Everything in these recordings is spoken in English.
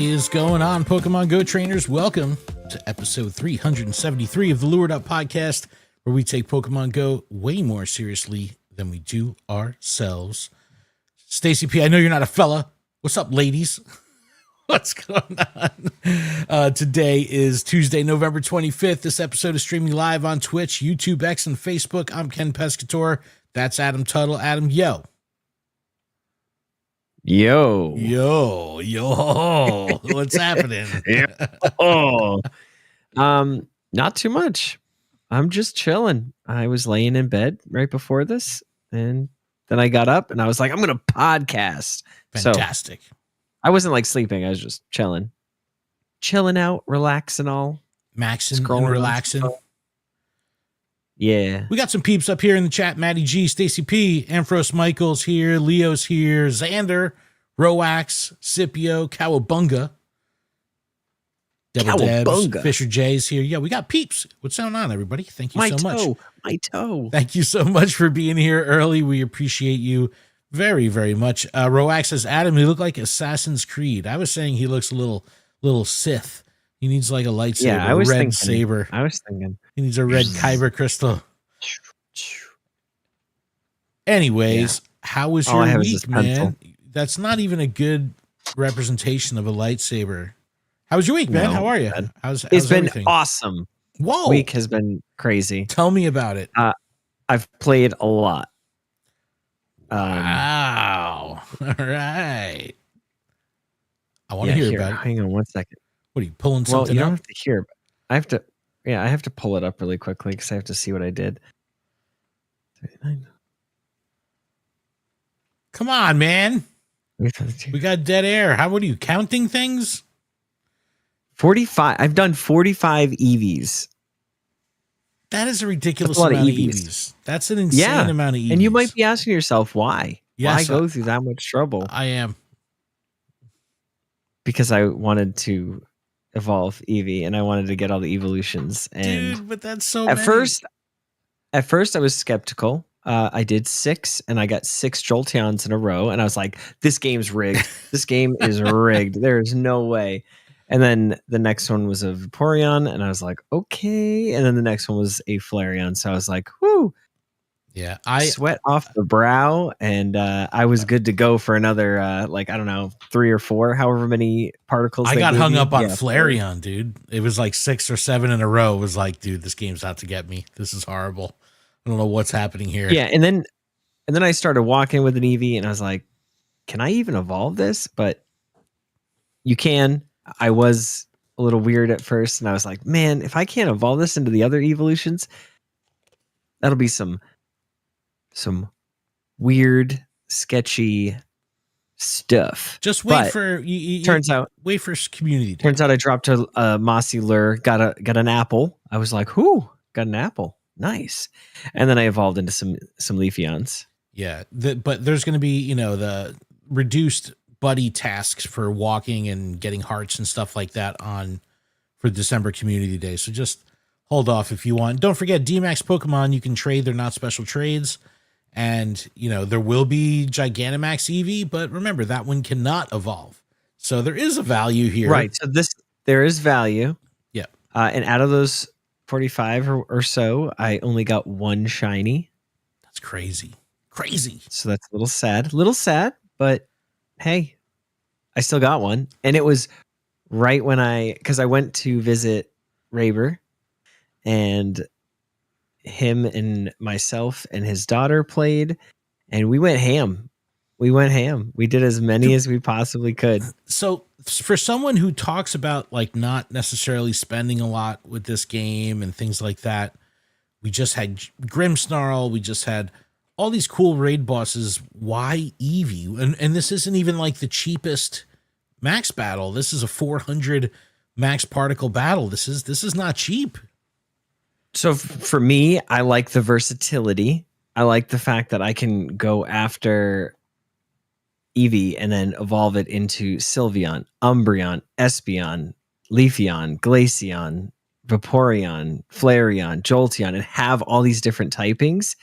is going on, Pokemon Go trainers? Welcome to episode 373 of the Lured Up podcast, where we take Pokemon Go way more seriously than we do ourselves. Stacy P, I know you're not a fella. What's up, ladies? What's going on? Today is Tuesday, November 25th. This episode is streaming live on Twitch, YouTube, X, and Facebook. I'm Ken Pescator. That's Adam Tuttle. Adam, yo. Yo. What's happening? Not too much. I'm just chilling. I was laying in bed right before this, and then I got up and I was like, I'm going to podcast. Fantastic. So, I wasn't like sleeping. I was just chilling out, relaxing all. Maxing and relaxing. Yeah. We got some peeps up here in the chat. Maddie G, Stacy P, Amphros Michael's here, Leo's here, Xander, Roax, Scipio, Cowabunga, Devil Debs, Fisher J's here. Yeah, we got peeps. What's going on, everybody? Thank you so much. My toe. Thank you so much for being here early. We appreciate you very, very much. Roax says, Adam, you look like Assassin's Creed. I was saying he looks a little Sith. He needs like a lightsaber, yeah, a red saber. I was thinking. He needs a red kyber crystal. Anyways, how was your week, man? That's not even a good representation of a lightsaber. How was your week, man? How are you? How's it's been everything? Awesome. Whoa. Week has been crazy. Tell me about it. I've played a lot. Wow. All right. I want to hear about it. Hang on one second. What are you pulling something you up? don't have to hear. I have to. Yeah, I have to pull it up really quickly because I have to see what I did. 39. Come on, man. We got dead air. How are you counting things? 45. I've done 45 EVs. That is a ridiculous amount of EVs. That's an insane amount of EVs. And you might be asking yourself why. Yes, why go through that much trouble? I am. Because I wanted to evolve Eevee and I wanted to get all the evolutions. And dude, but that's so at first I was skeptical. I did 6 and I got 6 Jolteons in a row and I was like, this game's rigged. This game is rigged. There's no way. And then the next one was a Vaporeon and I was like, okay. And then the next one was a Flareon. So I was like, whoo. Yeah, sweat off the brow, and I was good to go for another, I don't know, 3 or 4, however many particles. I got hung up on Flareon, dude. It was like 6 or 7 in a row. It was like, dude, this game's out to get me. This is horrible. I don't know what's happening here. Yeah, and then I started walking with an Eevee, and I was like, can I even evolve this? But you can. I was a little weird at first, and I was like, man, if I can't evolve this into the other evolutions, that'll be some weird, sketchy stuff. Just wait wait for community day. Turns out I dropped a mossy lure, got an apple. I was like, whoo, got an apple. Nice. And then I evolved into some Leafeons. Yeah. But there's going to be, the reduced buddy tasks for walking and getting hearts and stuff like that for December community day. So just hold off if you want. Don't forget DMAX Pokemon. You can trade. They're not special trades. And, there will be Dynamax Eevee, but remember that one cannot evolve. So there is a value here. Right. So there is value. Yeah. And out of those 45 or so, I only got 1 shiny. That's crazy. So that's a little sad, but hey, I still got one. And it was right when because I went to visit Raber and him and myself and his daughter played and we went ham. We did as many as we possibly could. So for someone who talks about like not necessarily spending a lot with this game and things like that, we just had Grimmsnarl. We just had all these cool raid bosses. Why Eevee? And this isn't even like the cheapest max battle. This is a 400 max particle battle. This is not cheap. So for me, I like the versatility. I like the fact that I can go after Eevee and then evolve it into Sylveon, Umbreon, Espeon, Leafeon, Glaceon, Vaporeon, Flareon, Jolteon, and have all these different typings.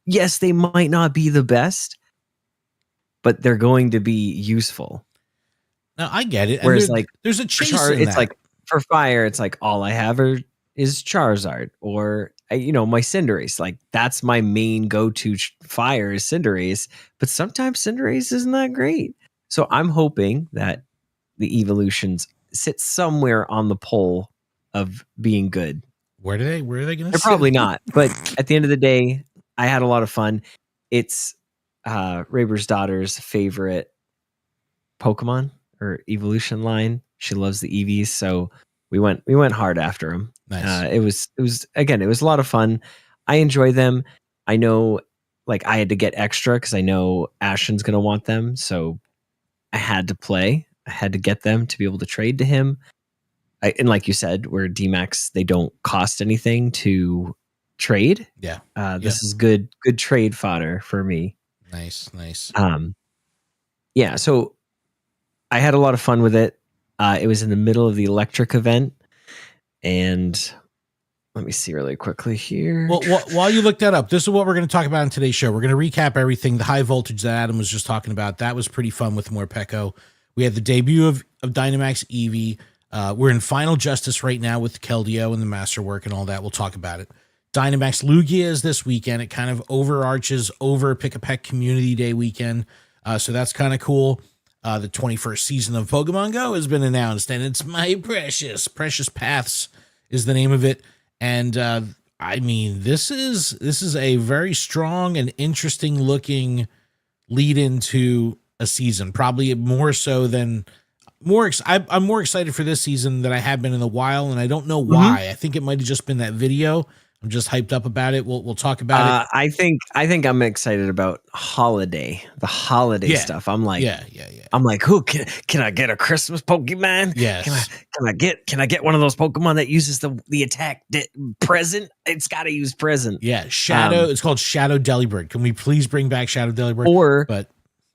Yes, they might not be the best, but they're going to be useful. No, I get it. And Whereas like there's a for chase in it's that. like for fire, it's like all I have is Charizard or my Cinderace. Like that's my main go-to fire is Cinderace. But sometimes Cinderace isn't that great. So I'm hoping that the evolutions sit somewhere on the pole of being good. Where are they going to They're sit? probably not. But at the end of the day, I had a lot of fun. It's Raber's daughter's favorite Pokemon or evolution line. She loves the Eevees, so we went hard after them. Nice. It was again, it was a lot of fun. I enjoy them. I know, like I had to get extra because I know Ashen's gonna want them, so I had to play. I had to get them to be able to trade to him. And like you said, where DMAX they don't cost anything to trade. Yeah. This is good trade fodder for me. Nice. Yeah. So I had a lot of fun with it. It was in the middle of the electric event, and let me see really quickly here. Well, while you look that up, this is what we're going to talk about in today's show. We're going to recap everything. The high voltage that Adam was just talking about, that was pretty fun with Morpeko. We had the debut of Dynamax Eevee. We're in Final Justice right now with Keldeo and the Masterwork and all that. We'll talk about it. Dynamax Lugia is this weekend. It kind of overarches over Pick-a-Peck Community Day weekend. So that's kind of cool. The 21st season of Pokemon Go has been announced, and it's My Precious Paths is the name of it. And I mean, this is a very strong and interesting looking lead into a season. Probably more so than I'm more excited for this season than I have been in a while, and I don't know why. Mm-hmm. I think it might have just been that video. I'm just hyped up about it. We'll talk about it. I think I'm excited about the holiday stuff. I'm like, I'm like, who can I get a Christmas Pokemon? Yes. Can I get one of those Pokemon that uses the attack present? It's got to use present. Yeah, Shadow. It's called Shadow Delibird. Can we please bring back Shadow Delibird? But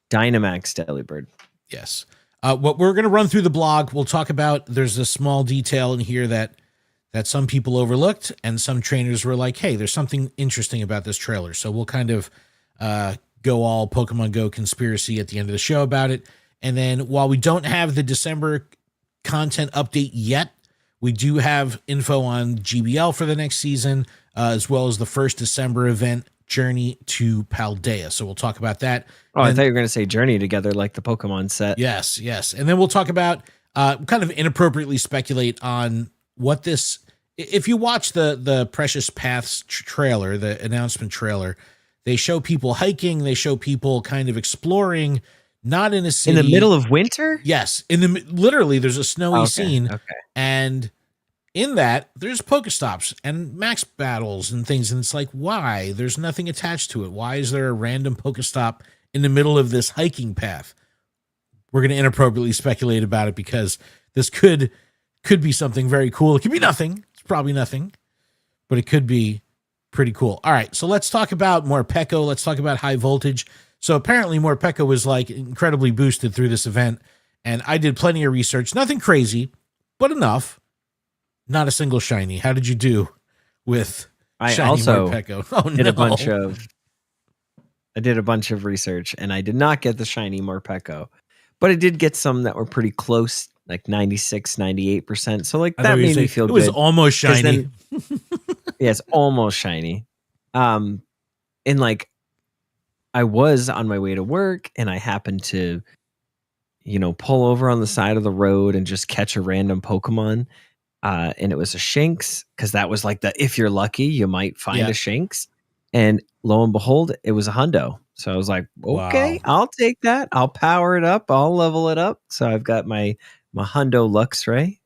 Dynamax Delibird. Yes. What we're going to run through the blog. We'll talk about. There's a small detail in here that some people overlooked, and some trainers were like, hey, there's something interesting about this trailer. So we'll kind of go all Pokemon Go conspiracy at the end of the show about it. And then while we don't have the December content update yet, we do have info on GBL for the next season, as well as the first December event, Journey to Paldea. So we'll talk about that. Oh, I thought you were going to say Journey together like the Pokemon set. Yes. And then we'll talk about kind of inappropriately speculate on what this, if you watch the Precious Paths trailer, the announcement trailer, they show people hiking, they show people kind of exploring, not in a city. In the middle of winter? Yes. Literally there's a snowy scene. Okay. And in that there's PokéStops and max battles and things. And it's like, why? There's nothing attached to it. Why is there a random PokéStop in the middle of this hiking path? We're going to inappropriately speculate about it because this could be something very cool. It could be nothing. It's probably nothing, but it could be pretty cool. All right, so let's talk about Morpeko. Let's talk about high voltage. So apparently Morpeko was like incredibly boosted through this event, and I did plenty of research. Nothing crazy, but enough. Not a single shiny. How did you do with Shiny Morpeko? I did a bunch of research, and I did not get the Shiny Morpeko, but I did get some that were pretty close, like 96, 98%. So like that made me feel good. It was almost shiny. Yes, almost shiny. And like I was on my way to work, and I happened to, pull over on the side of the road and just catch a random Pokemon. And it was a Shinx, because that was like if you're lucky, you might find a Shinx. And lo and behold, it was a Hundo. So I was like, okay, wow. I'll take that. I'll power it up. I'll level it up. So I've got my Hundo Luxray,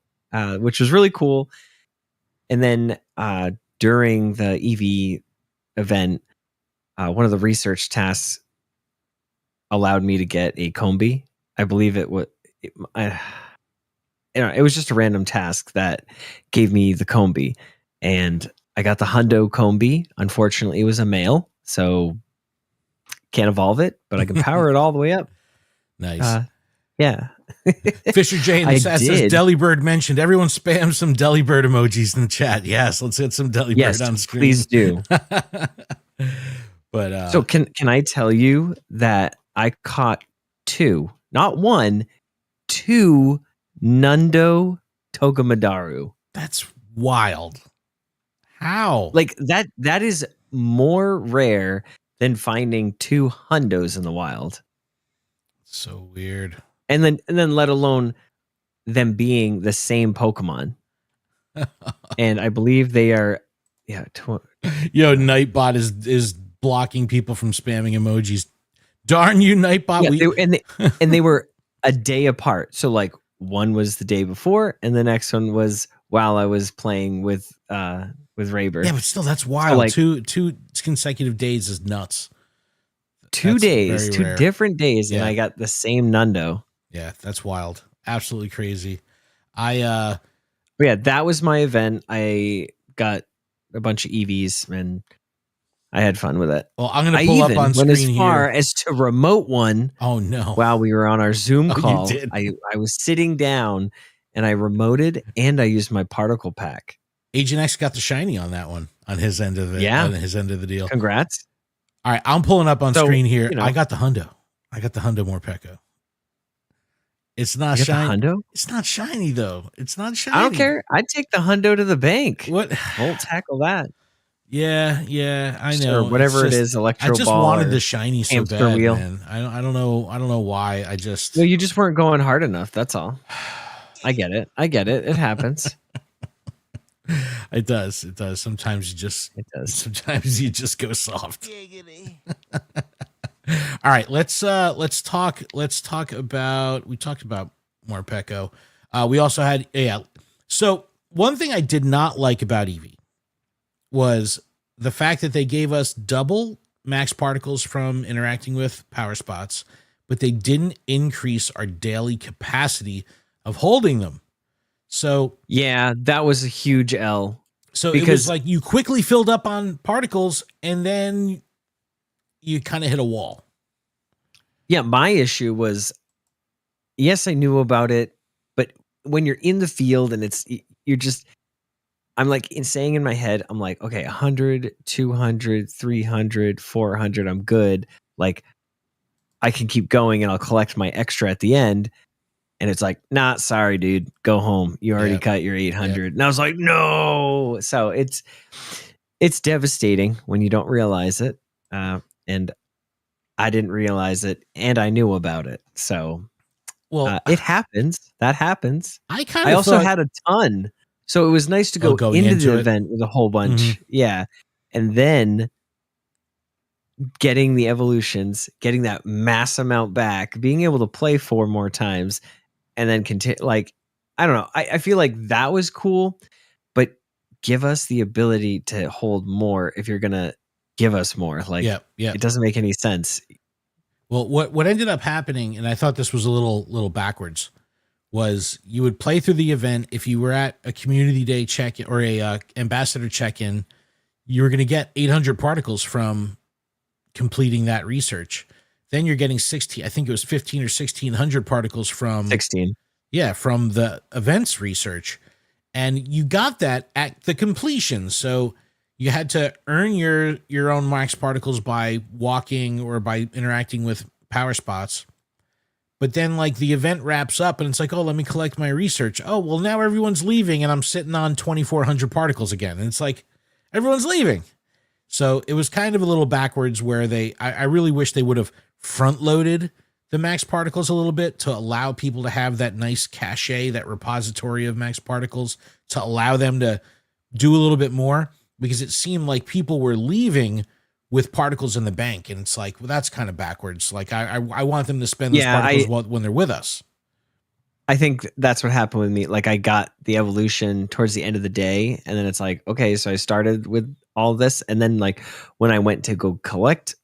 which was really cool. And then during the Eevee event, one of the research tasks allowed me to get a Combi. I believe it was... it was just a random task that gave me the Combi, and I got the Hundo Combi. Unfortunately, it was a male, so can't evolve it, but I can power it all the way up. Nice. Yeah. Fisher J in the chat says Delibird mentioned. Everyone spam some Delibird emojis in the chat. Yes, let's hit some Delibird on screen. Please do. But so can I tell you that I caught 2, not 1, 2 Nundo Togamadoru. That's wild. How? Like that is more rare than finding 2 Hundos in the wild. So weird. And then let alone them being the same Pokemon. And I believe they are Yo, Nightbot is blocking people from spamming emojis. Darn you, Nightbot. And they were a day apart. So like one was the day before and the next one was while I was playing with Raber. Yeah, but still that's wild. So like, two consecutive days is nuts. 2 days, 2 different days, and I got the same Nundo. Yeah, that's wild. Absolutely crazy. But yeah, that was my event. I got a bunch of EVs and I had fun with it. Well, I'm gonna pull up on screen here. As far as to remote one. Oh no! While we were on our Zoom call, you did. I was sitting down and I remoted and I used my particle pack. Agent X got the shiny on that one on his end of the on his end of the deal. Congrats! All right, I'm pulling up on screen here. I got the Hundo. I got the Hundo Morpeko. It's not shiny. Hundo? It's not shiny though. It's not shiny. I don't care. I'd take the Hundo to the bank. What? Won't tackle that. Yeah, I know. Or whatever it is, electro ball. I just wanted the shiny so bad, wheel. man. I don't know why. No, you just weren't going hard enough. That's all. I get it. It happens. It does. Sometimes you just go soft. All right, let's talk about, we talked about Morpeko. We also had So one thing I did not like about Eevee was the fact that they gave us double max particles from interacting with power spots, but they didn't increase our daily capacity of holding them. So yeah, that was a huge L. So it was like you quickly filled up on particles and then you kind of hit a wall. Yeah, my issue was, yes, I knew about it, but when you're in the field and I'm like saying in my head, I'm like, okay, 100, 200, 300, 400, I'm good. Like I can keep going and I'll collect my extra at the end. And it's like, nah, sorry, dude, go home. You already cut your 800. And I was like, no. So it's devastating when you don't realize it. And I didn't realize it and I knew about it. So it happens. That happens. I also had a ton. So it was nice to go into the event with a whole bunch. Mm-hmm. Yeah. And then getting the evolutions, getting that mass amount back, being able to play 4 more times and then continue. Like, I don't know. I feel like that was cool, but give us the ability to hold more if you're going to give us more. Like, it doesn't make any sense. Well, what ended up happening, and I thought this was a little backwards, was you would play through the event. If you were at a community day check-in or a ambassador check-in, you were going to get 800 particles from completing that research. Then you're getting 16, I think it was 15 or 1600 particles from 16. Yeah, from the events research. And you got that at the completion. So you had to earn your own max particles by walking or by interacting with power spots. But then like the event wraps up and it's like, oh, let me collect my research. Oh, well, now everyone's leaving and I'm sitting on 2,400 particles again. And it's like, everyone's leaving. So it was kind of a little backwards where I really wish they would have front loaded the max particles a little bit to allow people to have that nice cache, that repository of max particles, to allow them to do a little bit more, because it seemed like people were leaving with particles in the bank. And it's like, well, that's kind of backwards. Like I want them to spend those particles when they're with us. I think that's what happened with me. Like I got the evolution towards the end of the day. And then it's like, okay, so I started with all this. And then like when I went to go collect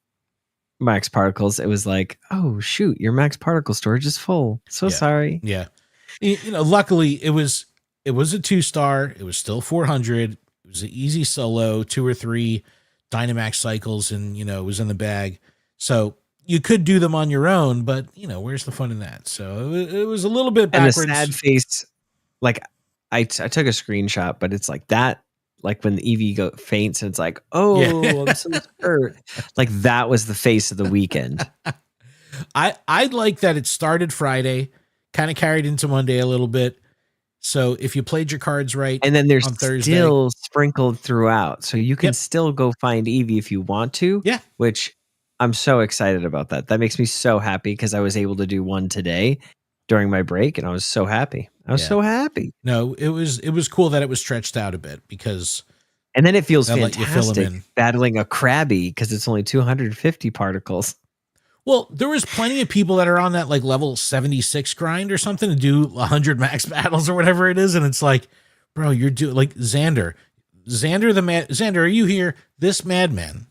max particles, it was like, oh shoot, your max particle storage is full. So sorry. Yeah. Luckily it was a 2-star. It was still 400. It was an easy solo, 2 or 3 Dynamax cycles, and it was in the bag. So you could do them on your own, but where's the fun in that? So it was a little bit backwards. And the sad face, like I took a screenshot, but it's like that, like when the Eevee faints and it's like, oh, I'm so hurt. Like that was the face of the weekend. I like that it started Friday, kind of carried into Monday a little bit. So if you played your cards right, and then there's on Thursday, still sprinkled throughout, so you can Yep. still go find Eevee if you want to. Yeah. Which I'm so excited about that. That makes me so happy because I was able to do one today during my break, and I was so happy. I was so happy. No, it was cool that it was stretched out a bit because, and then it feels they'll let you fill 'em fantastic in. battling a Krabby because it's only 250 particles. Well, there was plenty of people that are on that like level 76 grind or something to do 100 max battles or whatever it is, and it's like, bro, you're doing like Xander, Xander, are you here? This madman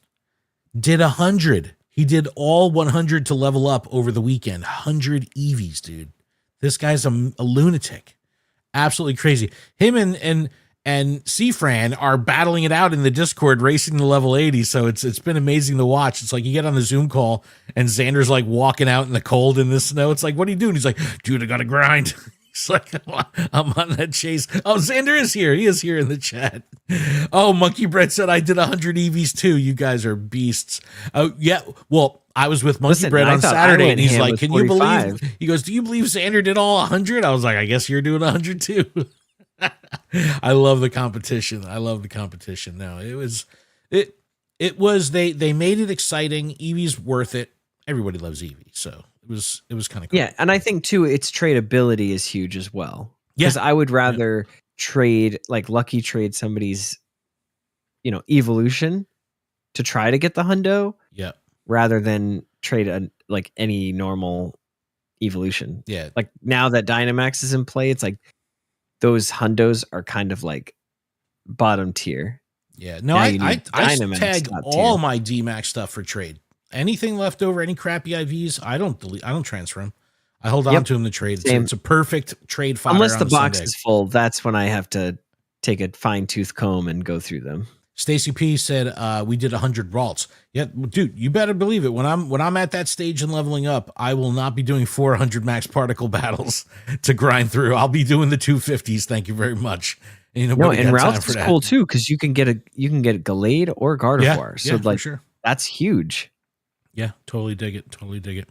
did 100. He did all 100 to level up over the weekend. 100 Eevees, dude. This guy's a lunatic. Absolutely crazy. Him and Cfran are battling it out in the Discord, racing to level 80. So it's been amazing to watch. It's like you get on the Zoom call and Xander's like walking out in the cold in the snow. It's like, what are you doing? He's like, dude, I gotta grind. He's like, I'm on that chase. Oh, Xander is here. He is here in the chat. Oh, Monkey Bread said I did 100 Eevees too. You guys are beasts. Oh, yeah. Well, I was with Monkey Bread on Saturday, and he's like, can you believe? He goes, do you believe Xander did all 100? I was like, I guess you're doing 100 too. I love the competition. No, it was they made it exciting. Eevee's worth it. Everybody loves Eevee, so it was kind of cool. Yeah, and I think too, its tradability is huge as well. Because I would rather trade, like lucky trade somebody's, evolution to try to get the hundo. Yeah. Rather than trade like any normal evolution. Yeah. Like now that Dynamax is in play, it's like those hundos are kind of like bottom tier. Yeah. No, I tag all my DMAX stuff for trade. Anything left over, any crappy IVs, I don't transfer them. I hold on to them to trade. It's a perfect trade fodder. Unless the box is full, that's when I have to take a fine tooth comb and go through them. Stacy P said we did 100 vaults. Yeah, dude, you better believe it. When I'm at that stage and leveling up, I will not be doing 400 max particle battles to grind through. I'll be doing the 250s. Thank you very much. And routes is cool too because you can get Gallade or Gardevoir. So like, sure. That's huge. Yeah, totally dig it.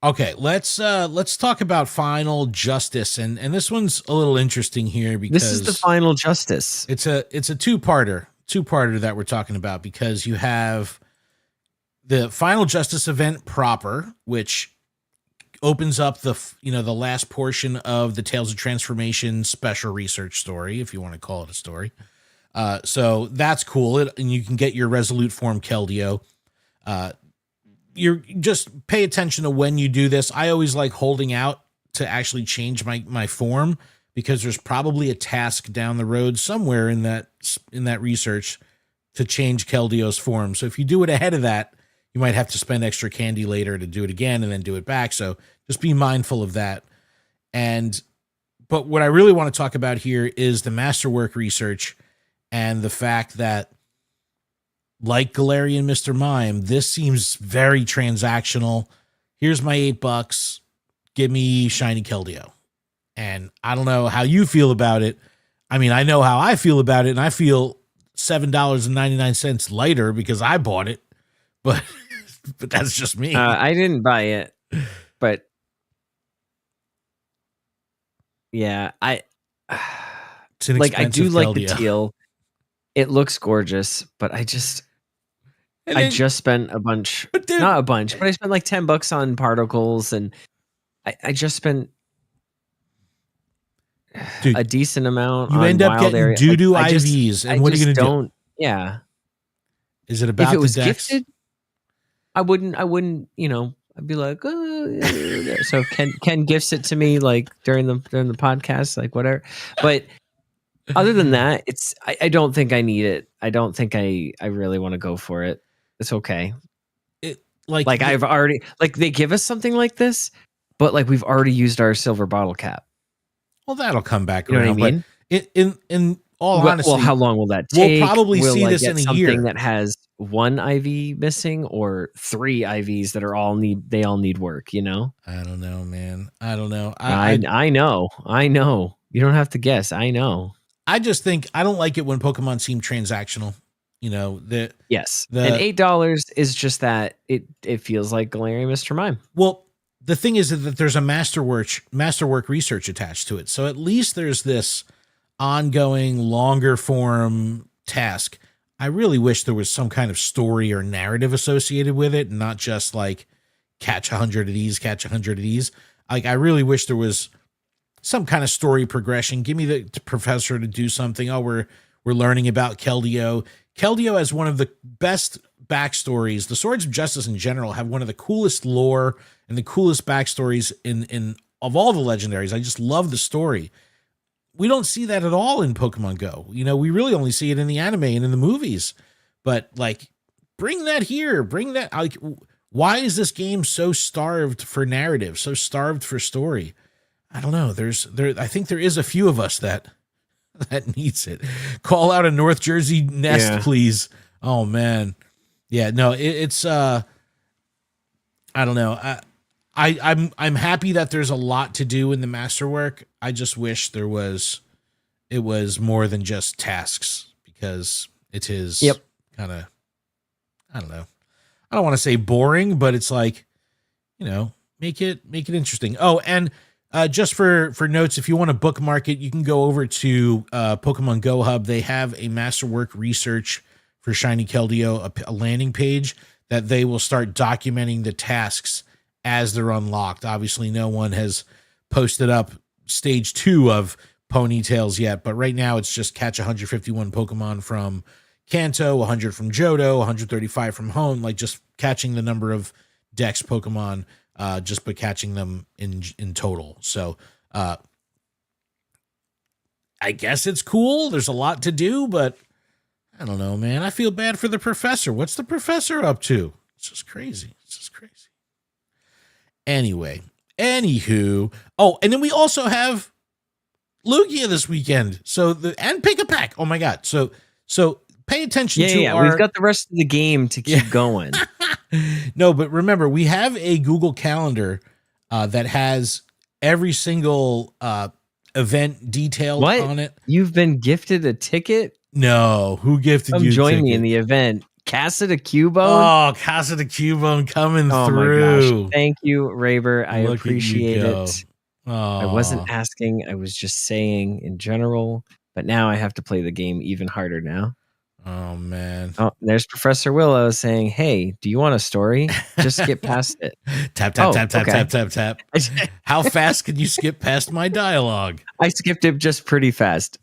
Okay, let's talk about Final Justice, and this one's a little interesting here because this is the Final Justice. It's a two-parter that we're talking about because you have the Final Justice event proper, which opens up the last portion of the Tales of Transformation special research story, if you want to call it a story. So that's cool, and you can get your Resolute Form Keldeo. You're just pay attention to when you do this. I always like holding out to actually change my form because there's probably a task down the road somewhere in that research to change Keldeo's form. So if you do it ahead of that, you might have to spend extra candy later to do it again and then do it back. So just be mindful of that. But what I really want to talk about here is the Masterwork Research and the fact that, like Galarian Mr. Mime, this seems very transactional. Here's my $8. Give me Shiny Keldeo. And I don't know how you feel about it. I mean, I know how I feel about it, and I feel $7.99 lighter because I bought it. But that's just me. I didn't buy it, but yeah, I do like Keldeo. the teal. It looks gorgeous, but I just spent a bunch, not a bunch, but I spent like $10 on particles, and I just spent a decent amount. You end up getting doo-doo IVs, and what are you going to do? Yeah. Is it about if it was the decks? Gifted, I wouldn't, I'd be like, oh. So Ken gifts it to me like during the podcast, like whatever. But other than that, I don't think I need it. I don't think I really want to go for it. It's okay. I've already they give us something like this, but like we've already used our silver bottle cap. Well, that'll come back around. You know what I mean? But in all honesty, well, how long will that take? We'll probably see this in a year. Something that has one IV missing or 3 IVs that are all need work. You know? I don't know, man. I don't know. I know. You don't have to guess. I know. I just think I don't like it when Pokemon seem transactional. And $8 is just that it feels like Galarian Mr. Mime. Well, the thing is that there's a masterwork research attached to it. So at least there's this ongoing, longer form task. I really wish there was some kind of story or narrative associated with it, not just like catch 100 of these, catch 100 of these. Like, I really wish there was some kind of story progression. Give me the professor to do something. Oh, we're learning about Keldeo. Keldeo has one of the best backstories. The Swords of Justice in general have one of the coolest lore and the coolest backstories in of all the legendaries. I just love the story. We don't see that at all in Pokemon Go. You know, we really only see it in the anime and in the movies. But like, bring that here. Bring that. Like, why is this game so starved for narrative, so starved for story? I don't know. I think there is a few of us that needs it. Call out a North Jersey nest, please. Oh man. Yeah, no, it's I don't know. I'm happy that there's a lot to do in the masterwork. I just wish it was more than just tasks, because it is kind of, I don't know. I don't want to say boring, but it's like, you know, make it interesting. Oh, and just for notes, if you want to bookmark it, you can go over to Pokemon Go Hub. They have a Masterwork Research for Shiny Keldeo, a landing page that they will start documenting the tasks as they're unlocked. Obviously, no one has posted up stage 2 of Ponytails yet, but right now it's just catch 151 Pokemon from Kanto, 100 from Johto, 135 from Hone, like just catching the number of Dex Pokemon, just by catching them in total. So I guess it's cool. There's a lot to do, but I don't know, man. I feel bad for the professor. What's the professor up to? It's just crazy. Anyway, anywho. Oh, and then we also have Lugia this weekend. And Pick a Pack. Oh my God. So pay attention to our... We've got the rest of the game to keep going. No, but remember, we have a Google Calendar that has every single event detailed on it. You've been gifted a ticket? No, who gifted you? Join me in the event. Casa de Cubone. Oh, Casa de Cubone coming through. My gosh. Thank you, Raber. I appreciate it. Oh. I wasn't asking. I was just saying in general. But now I have to play the game even harder now. Oh, man. Oh, there's Professor Willow saying, hey, do you want a story? Just skip past it. Tap. How fast can you skip past my dialogue? I skipped it just pretty fast.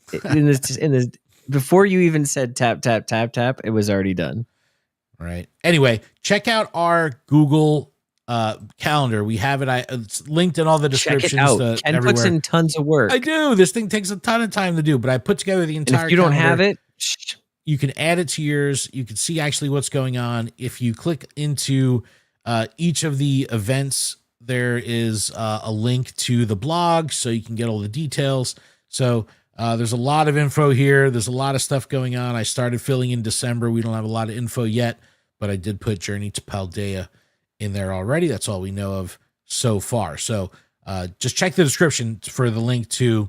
Before you even said tap, it was already done. Right. Anyway, check out our Google calendar. We have it. It's linked in all the descriptions. Check it out. Ken everywhere. Puts in tons of work. I do. This thing takes a ton of time to do, but I put together the entire. And if you don't have it, you can add it to yours. You can see actually what's going on. If you click into each of the events, there is a link to the blog, so you can get all the details. So there's a lot of info here. There's a lot of stuff going on. I started filling in December. We don't have a lot of info yet, but I did put Journey to Paldea in there already. That's all we know of so far. So just check the description for the link to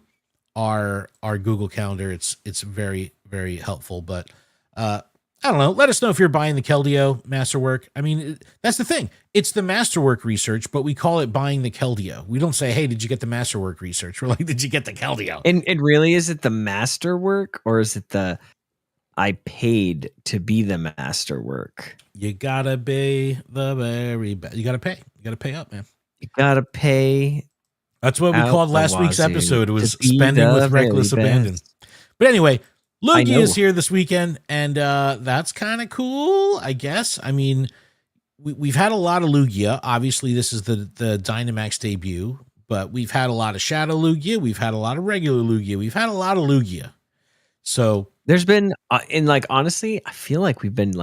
our Google Calendar. It's very, very helpful. But I don't know. Let us know if you're buying the Keldeo Masterwork. I mean, that's the thing. It's the Masterwork Research, but we call it buying the Keldeo. We don't say, hey, did you get the Masterwork Research? We're like, did you get the Keldeo? And really, is it the Masterwork, or is it the I paid to be the Masterwork? You gotta be the very best. You gotta pay. You gotta pay up, man. You gotta pay. That's what we called last week's episode. It was spending with reckless abandon. But anyway, Lugia is here this weekend, and that's kind of cool, I guess. I mean, we've had a lot of Lugia. Obviously, this is the Dynamax debut, but we've had a lot of Shadow Lugia. We've had a lot of regular Lugia. We've had a lot of Lugia. So there's been, honestly, I feel like we've been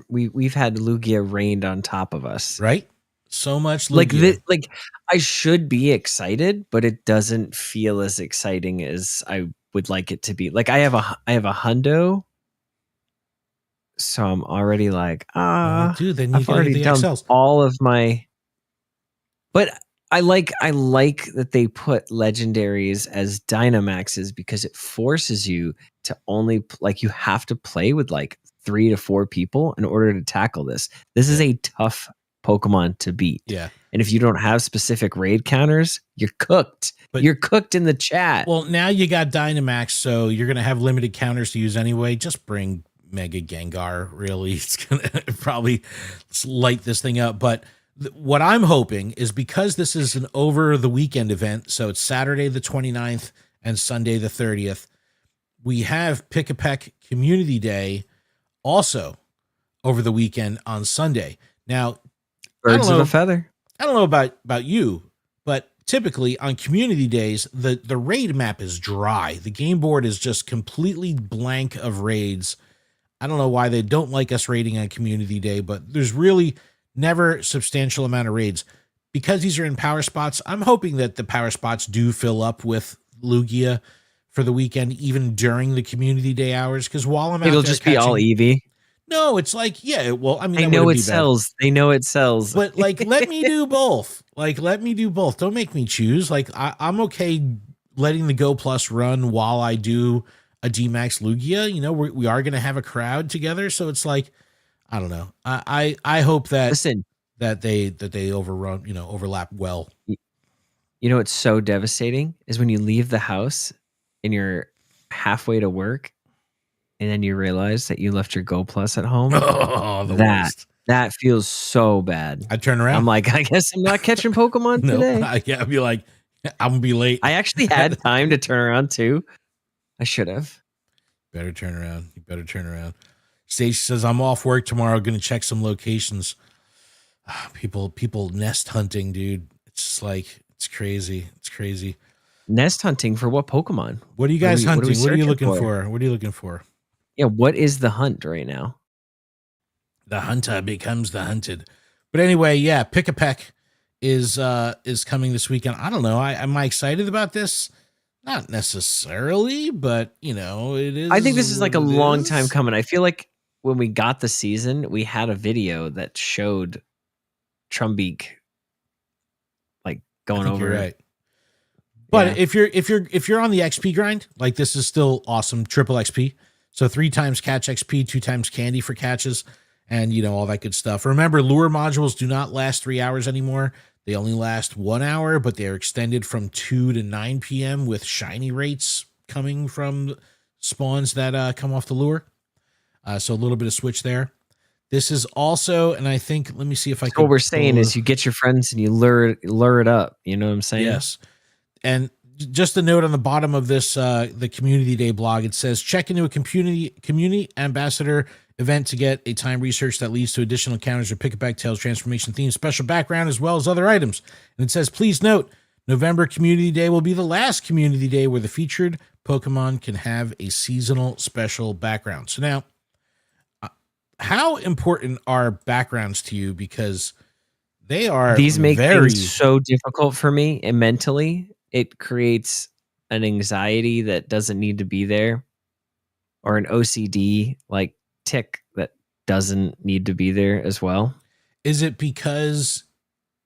we've had Lugia rained on top of us, right? So much Lugia. Like I should be excited, but it doesn't feel as exciting as I would like it to be. Like I have a hundo, so I'm already like, dude, then I've already done XLs. all of my. But I like that they put legendaries as Dynamaxes, because it forces you to only you have to play with like 3 to 4 people in order to tackle this. This is a tough Pokemon to beat. Yeah. And if you don't have specific raid counters, you're cooked. But- you're cooked in the chat. Well, now you got Dynamax, so you're going to have limited counters to use anyway. Just bring Mega Gengar, really. It's going to probably light this thing up. But what I'm hoping is, because this is an over the weekend event, so it's Saturday the 29th and Sunday the 30th, we have Pick-a-Peck Community Day also over the weekend on Sunday. Now, Birds of a feather. I don't know about you, but typically on community days, the raid map is dry. The game board is just completely blank of raids. I don't know why they don't like us raiding on community day, but there's really never substantial amount of raids. Because these are in power spots, I'm hoping that the power spots do fill up with Lugia for the weekend, even during the community day hours. Because while I'm out it'll there just be all Eevee. No, it's like, yeah, well, I mean, I know it sells. They know it sells. But like, let me do both. Like, let me do both. Don't make me choose. Like, I'm okay letting the Go Plus run while I do a DMAX Lugia. You know, we are going to have a crowd together. So it's like, I don't know. I hope that, that they overrun, you know, overlap well. You know, what's so devastating is when you leave the house and you're halfway to work, and then you realize that you left your Go Plus at home. Oh, the worst. That feels so bad. I turn around. I'm like, I guess I'm not catching Pokemon today. I'd be like, I'm gonna be late. I actually had time to turn around too. I should have. Better turn around. You better turn around. Stacey says, I'm off work tomorrow. Going to check some locations. People nest hunting, dude. It's just like, it's crazy. It's crazy. Nest hunting for what Pokemon? What are you guys hunting? What are you looking for? What are you looking for? Yeah, what is the hunt right now? The hunter becomes the hunted. But anyway, yeah, Pick-a-Peck is coming this weekend. I don't know. Am I excited about this? Not necessarily, but you know, it is. I think this is like a long time coming. I feel like when we got the season, we had a video that showed Trumbeak like going over. You're right. But yeah. if you're on the XP grind, like this is still awesome, triple XP. So 3 times catch XP, 2 times candy for catches, and you know, all that good stuff. Remember, lure modules do not last 3 hours anymore. They only last 1 hour, but they're extended from 2 to 9 p.m. with shiny rates coming from spawns that come off the lure. So a little bit of switch there. This is also, and I think, let me see if I can. What we're saying is you get your friends and you lure it up. You know what I'm saying? Yes. And just a note on the bottom of this, the Community Day blog, it says, check into a community ambassador event to get a time research that leads to additional encounters or Pick-a-Peck Tales transformation theme, special background, as well as other items. And it says, please note, November Community Day will be the last Community Day where the featured Pokemon can have a seasonal special background. So now, how important are backgrounds to you? Because they are these make things so difficult for me, and mentally it creates an anxiety that doesn't need to be there, or an OCD like tick that doesn't need to be there as well. Is it because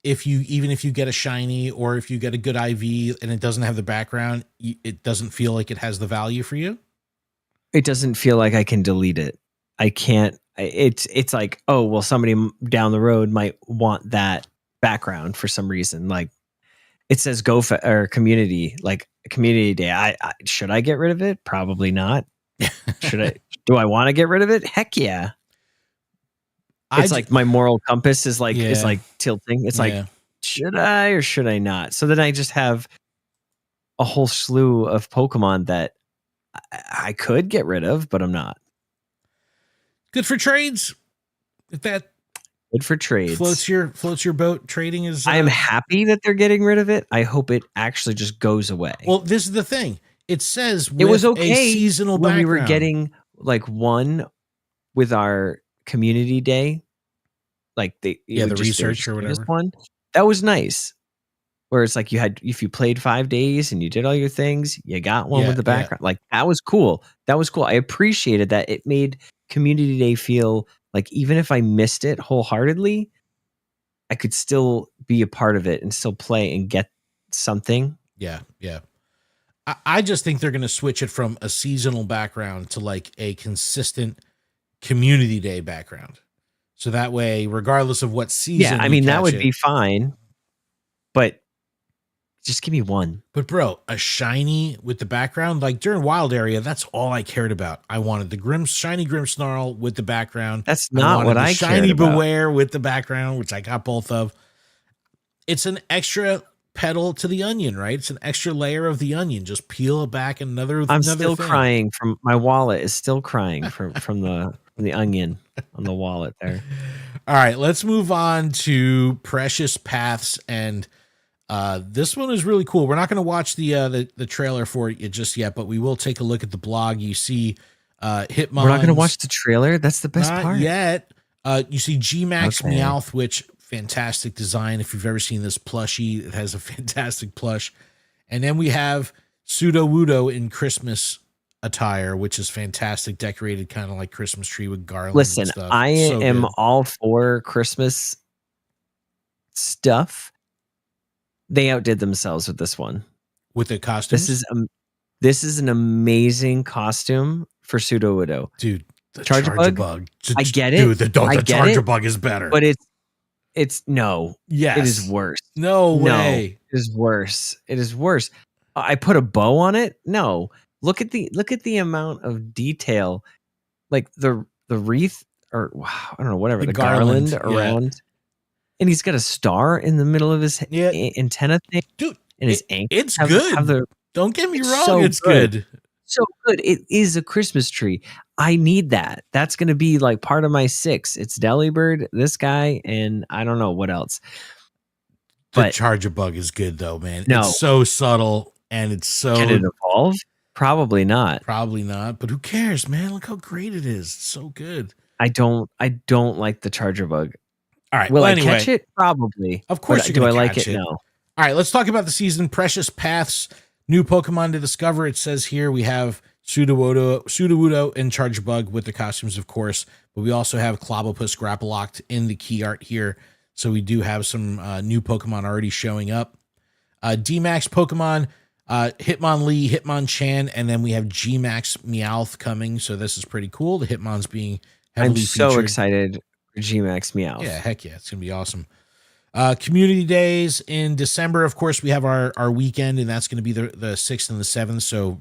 even if you get a shiny or if you get a good IV and it doesn't have the background, it doesn't feel like it has the value for you? It doesn't feel like I can delete it. I can't. It's like, oh, well, somebody down the road might want that background for some reason. Like it says or community, like Community Day. Should I get rid of it? Probably not. Do I want to get rid of it? Heck yeah. It's like my moral compass is like tilting. It's like, should I or should I not? So then I just have a whole slew of Pokemon that I could get rid of, but I'm not. Good for trades. If that good for trades floats your boat, trading is. I am happy that they're getting rid of it. I hope it actually just goes away. Well, this is the thing. It says it was okay a seasonal when background. We were getting like one with our Community Day, like the research or whatever. One that was nice. Where it's like if you played 5 days and you did all your things, you got one with the background. Like that was cool. That was cool. I appreciated that. It made Community Day feel like even if I missed it wholeheartedly, I could still be a part of it and still play and get something. Yeah, yeah. I just think they're going to switch it from a seasonal background to like a consistent Community Day background. So that way, regardless of what season, Yeah, I you mean, that catch would it. be fine, but just give me one. But bro, a shiny with the background, like during Wild Area, that's all I cared about. I wanted the shiny Grimmsnarl with the background. That's I not wanted what the I shiny cared about. Beware with the background, which I got both of. It's an extra petal to the onion, right? It's an extra layer of the onion. Just peel it back another. I'm another still thing. crying from my wallet is still crying from the onion on the wallet there. All right, let's move on to Precious Paths, and this one is really cool. We're not going to watch the trailer for it just yet, but we will take a look at the blog. You see, Hitmon's. We're not going to watch the trailer. That's the best not part. yet. You see GMAX Okay. Meowth, which fantastic design. If you've ever seen this plushie, it has a fantastic plush. And then we have Sudowoodo in Christmas attire, which is fantastic, decorated kind of like Christmas tree with garlands. Listen, and stuff. I So am good. all for Christmas stuff. They outdid themselves with this one. With the costumes. This is an amazing costume for Sudowoodo. Dude, the Charger Bug. I get it. Dude, the Charger Bug is better. But it's no. Yes. It is worse. No way. It is worse. It is worse. I put a bow on it. No. Look at the amount of detail, like the wreath or I don't know, whatever, the garland around. And he's got a star in the middle of his antenna thing. Dude, and his ankle. It's good. Don't get me wrong, so it's good. So good. It is a Christmas tree. I need that. That's going to be like part of my 6. It's Delibird, this guy, and I don't know what else. The Charger Bug is good though, man. No. It's so subtle and it's so. Can it evolve? Probably not. Probably not. But who cares, man? Look how great it is. It's so good. I don't like the Charger Bug. All right. Will I anyway, catch it? Probably. Of course, do I like it? No. All right. Let's talk about the season. Precious Paths. New Pokemon to discover. It says here we have Sudowoodo, and Charger Bug with the costumes, of course. But we also have Clobbopus Grappalocked in the key art here. So we do have some new Pokemon already showing up. DMAX Pokemon, Hitmonlee, Hitmonchan, and then we have GMAX Meowth coming. So this is pretty cool. The Hitmon's being heavily I'm so featured. Excited for GMAX Meowth. Yeah, heck yeah. It's going to be awesome. Community days in December, of course, we have our weekend, and that's going to be the 6th and the 7th. So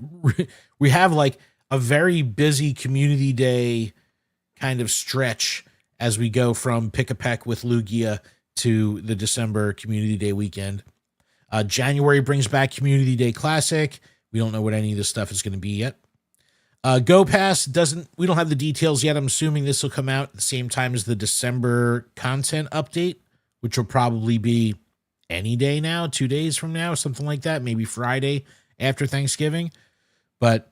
we have like a very busy community day kind of stretch as we go from Pick-a-Peck with Lugia to the December Community Day weekend. January brings back Community Day Classic. We don't know what any of this stuff is going to be yet. Go Pass we don't have the details yet. I'm assuming this will come out at the same time as the December content update, which will probably be any day now, 2 days from now, something like that, maybe Friday after Thanksgiving. But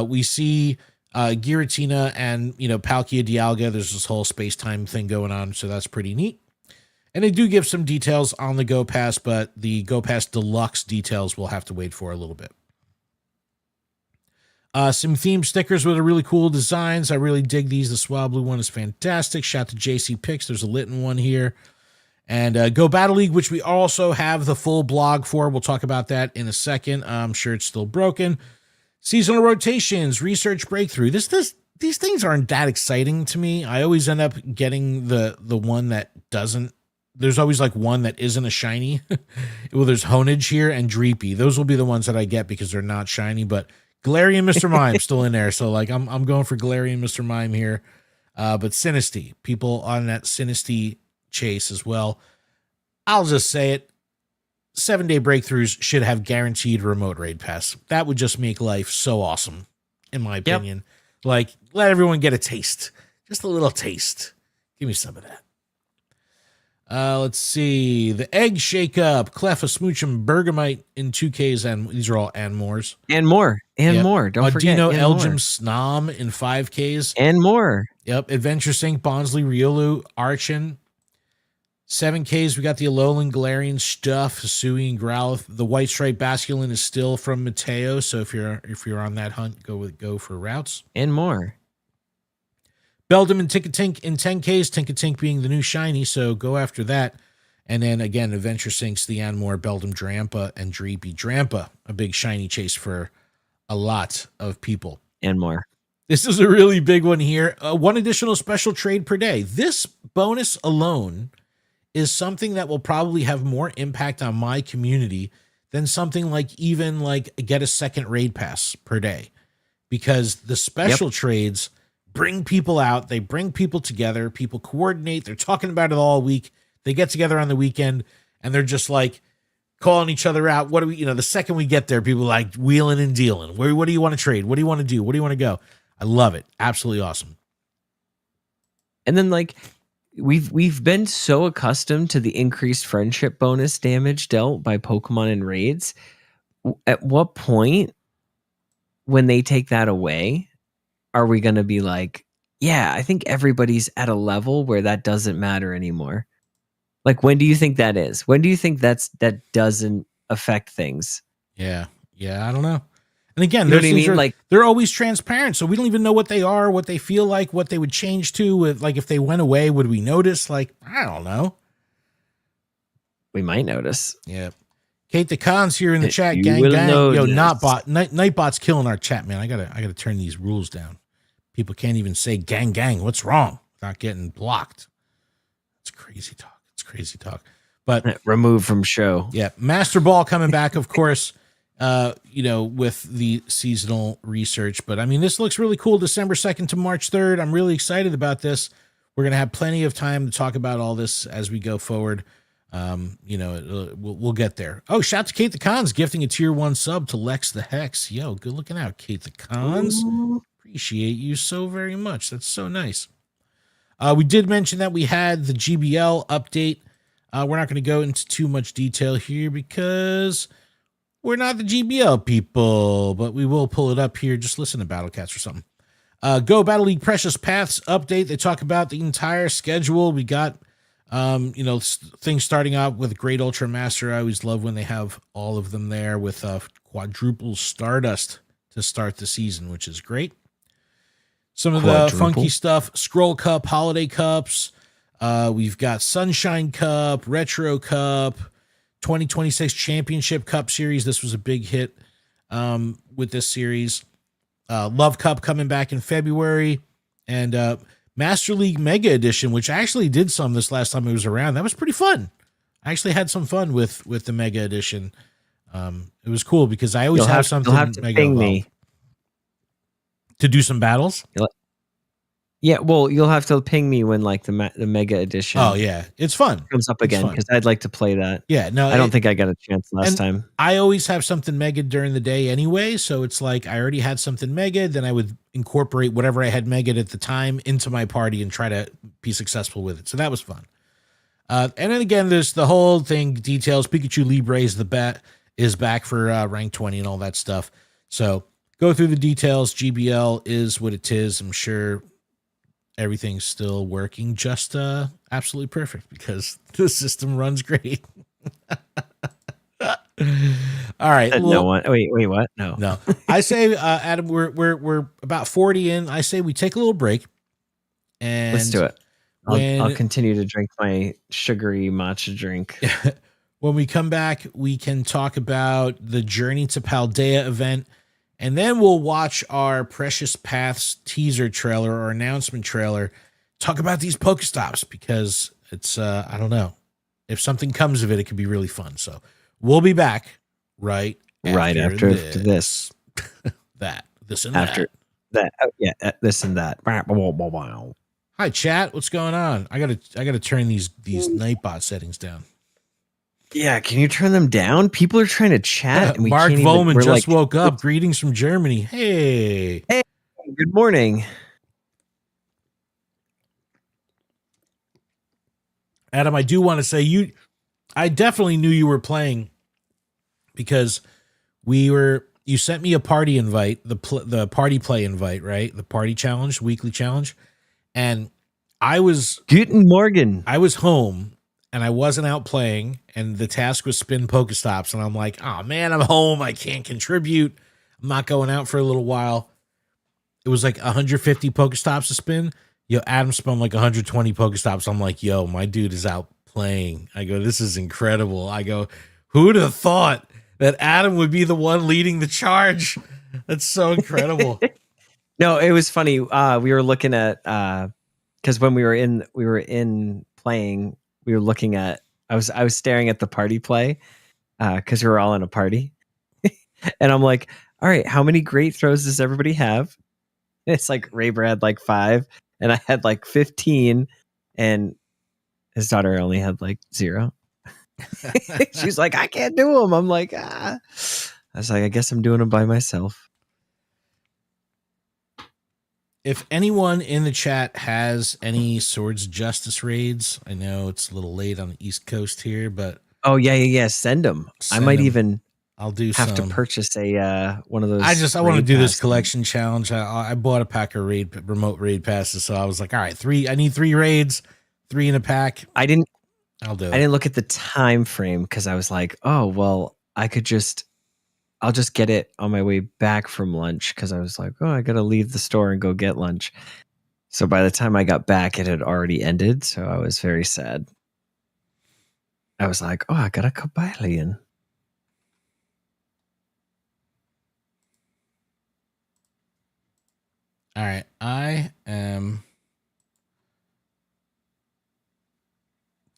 we see Giratina and, Palkia Dialga. There's this whole space-time thing going on, so that's pretty neat. And they do give some details on the Go Pass, but the Go Pass Deluxe details we'll have to wait for a little bit. Some theme stickers with a really cool designs. I really dig these. The Swablu one is fantastic. Shout to JC Picks. There's a Litten one here. And Go Battle League, which we also have the full blog for. We'll talk about that in a second. I'm sure it's still broken. Seasonal rotations, research breakthrough. These things aren't that exciting to me. I always end up getting the one that doesn't. There's always like one that isn't a shiny. Well, there's Honage here and Dreepy. Those will be the ones that I get because they're not shiny. But Galarian Mr. Mime still in there. So like I'm going for Galarian Mr. Mime here. But Sinistea, people on that Sinistea chase as well. I'll just say it. 7-day breakthroughs should have guaranteed remote raid pass. That would just make life so awesome, in my opinion. Like, let everyone get a taste. Just a little taste. Give me some of that. Let's see. The Egg Shake Up, Cleffa, Smoochum, Bergamite in 2Ks, and these are all and mores. And more. And more. Don't forget. Audino, and Elgin, more. Snom in 5Ks. And more. Yep. Adventure Sync, Bonsley, Riolu, Archon. 7Ks, we got the Alolan, Galarian, Stuff, Hisui, and Growlithe. The White Stripe Basculin is still from Mateo, so if you're on that hunt, go for routes. And more. Beldum and Tinkatink in 10Ks, Tinkatink being the new shiny, so go after that. And then again, Adventure Syncs, the Anmore, Beldum, Drampa, and Dreepy. Drampa, a big shiny chase for a lot of people. And more. This is a really big one here. One additional special trade per day. This bonus alone is something that will probably have more impact on my community than something like even like get a second raid pass per day, because the special trades bring people out. They bring people together. People coordinate. They're talking about it all week. They get together on the weekend and they're just like calling each other out. What do we, the second we get there, people are like wheeling and dealing. What do you want to trade? What do you want to do? Where do you want to go? I love it. Absolutely awesome. And then like we've been so accustomed to the increased friendship bonus damage dealt by Pokemon in raids. At what point, when they take that away, are we going to be like, yeah, I think everybody's at a level where that doesn't matter anymore? Like, when do you think that is? When do you think that doesn't affect things? Yeah. I don't know. And again, You know what I mean? Like, they're always transparent, so we don't even know what they are, what they feel like, what they would change to. Like, if they went away, would we notice? Like, I don't know. we might notice. Yeah. Kate the Cons here in the chat. You Gang. will Yo, notice. Nightbot's killing our chat, man. I gotta turn these rules down. People can't even say gang. What's wrong? Not getting blocked. It's crazy talk. But Removed from show. yeah, Master Ball coming back, of course. With the seasonal research. But I mean, this looks really cool. December 2nd to March 3rd. I'm really excited about this. We're going to have plenty of time to talk about all this as we go forward. We'll get there. Oh, shout out to Kate the Cons gifting a tier 1 sub to Lex the Hex. Yo, good looking out, Kate the Cons. Appreciate you so very much. That's so nice. We did mention that we had the GBL update. We're not going to go into too much detail here because we're not the GBL people, but we will pull it up here. Just listen to Battlecats or something. Go Battle League Precious Paths update. They talk about the entire schedule. We got, things starting out with Great Ultra Master. I always love when they have all of them there with quadruple Stardust to start the season, which is great. Some of the funky stuff, Scroll Cup, Holiday Cups. We've got Sunshine Cup, Retro Cup, 2026 Championship Cup Series. This was a big hit with this series. Love Cup coming back in February. And Master League Mega Edition, which I actually did some this last time it was around. That was pretty fun. I actually had some fun with the Mega Edition. It was cool because I always have something you'll have to Mega ping evolved. me To do some battles. Yeah, well, you'll have to ping me when like the Mega Edition. Oh yeah, it's fun. Comes up again because I'd like to play that. Yeah, no, I don't think I got a chance last time. I always have something mega during the day anyway, so it's like I already had something mega, then I would incorporate whatever I had mega at the time into my party and try to be successful with it. So that was fun. And then again, there's the whole thing details. Pikachu Libre is back for rank 20 and all that stuff. So go through the details. GBL is what it is. I'm sure everything's still working just absolutely perfect because the system runs great. All right. No one. Wait, what? No. I say, Adam, we're about 40 in. I say we take a little break and let's do it. I'll continue to drink my sugary matcha drink. When we come back, we can talk about the Journey to Paldea event. And then we'll watch our Precious Paths teaser trailer or announcement trailer. Talk about these Pokestops because it's, I don't know. If something comes of it, it could be really fun. So we'll be back right after this. This and after that. This and that. Hi, chat. What's going on? I gotta turn these Nightbot settings down. Yeah, can you turn them down? People are trying to chat. And we Mark can't Volman just like, woke up. Greetings from Germany. Hey, good morning. Adam, I do want to say I definitely knew you were playing because you sent me a party invite, the party play invite, right? The party challenge, weekly challenge. And Guten Morgen. I was home and I wasn't out playing and the task was spin Pokestops. And I'm like, oh man, I'm home. I can't contribute. I'm not going out for a little while. It was like 150 Pokestops to spin. Yo, Adam spun like 120 Pokestops. I'm like, yo, my dude is out playing. I go, this is incredible. I go, who'd have thought that Adam would be the one leading the charge? That's so incredible. No, it was funny. We were looking at because when we were in playing, we were looking at. I was staring at the party play because we were all in a party, and I'm like, all right, how many great throws does everybody have? And it's like Raber had like 5, and I had like 15, and his daughter only had like 0. She's like, I can't do them. I'm like, ah. I was like, I guess I'm doing them by myself. If anyone in the chat has any Swords of Justice raids, I know it's a little late on the East Coast here, but oh yeah, send them. I might even. I'll do have some. to purchase a one of those. I want to do this collection challenge. I bought a pack of remote raid passes, so I was like, all right, 3. I need 3 raids, 3 in a pack. I'll do it. I didn't look at the time frame because I was like, oh well, I'll just get it on my way back from lunch because I was like, oh, I gotta leave the store and go get lunch. So by the time I got back, it had already ended. So I was very sad. I was like, oh, I got a Cobalion. All right, I am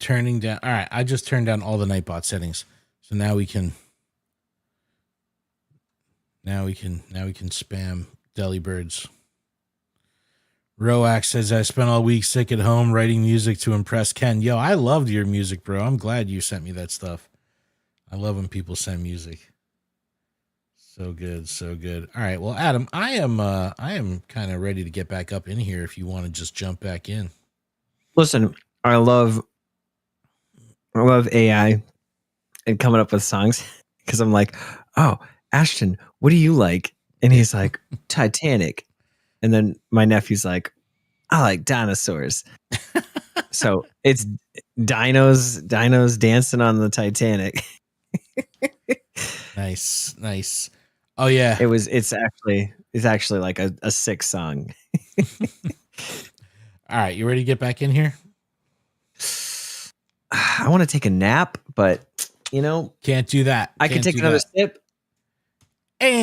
turning down. All right, I just turned down all the Nightbot settings, so now we can spam Delibirds. Roax says, I spent all week sick at home writing music to impress Ken. Yo, I loved your music, bro. I'm glad you sent me that stuff. I love when people send music. So good, so good. All right, well, Adam, I am kind of ready to get back up in here if you want to just jump back in. Listen, I love AI and coming up with songs because I'm like, oh, Ashton, what do you like? And he's like, Titanic. And then my nephew's like, I like dinosaurs. So it's dinos dancing on the Titanic. Nice. Oh yeah. It's actually like a sick song. All right, you ready to get back in here? I want to take a nap, but can't do that. I can take another sip. And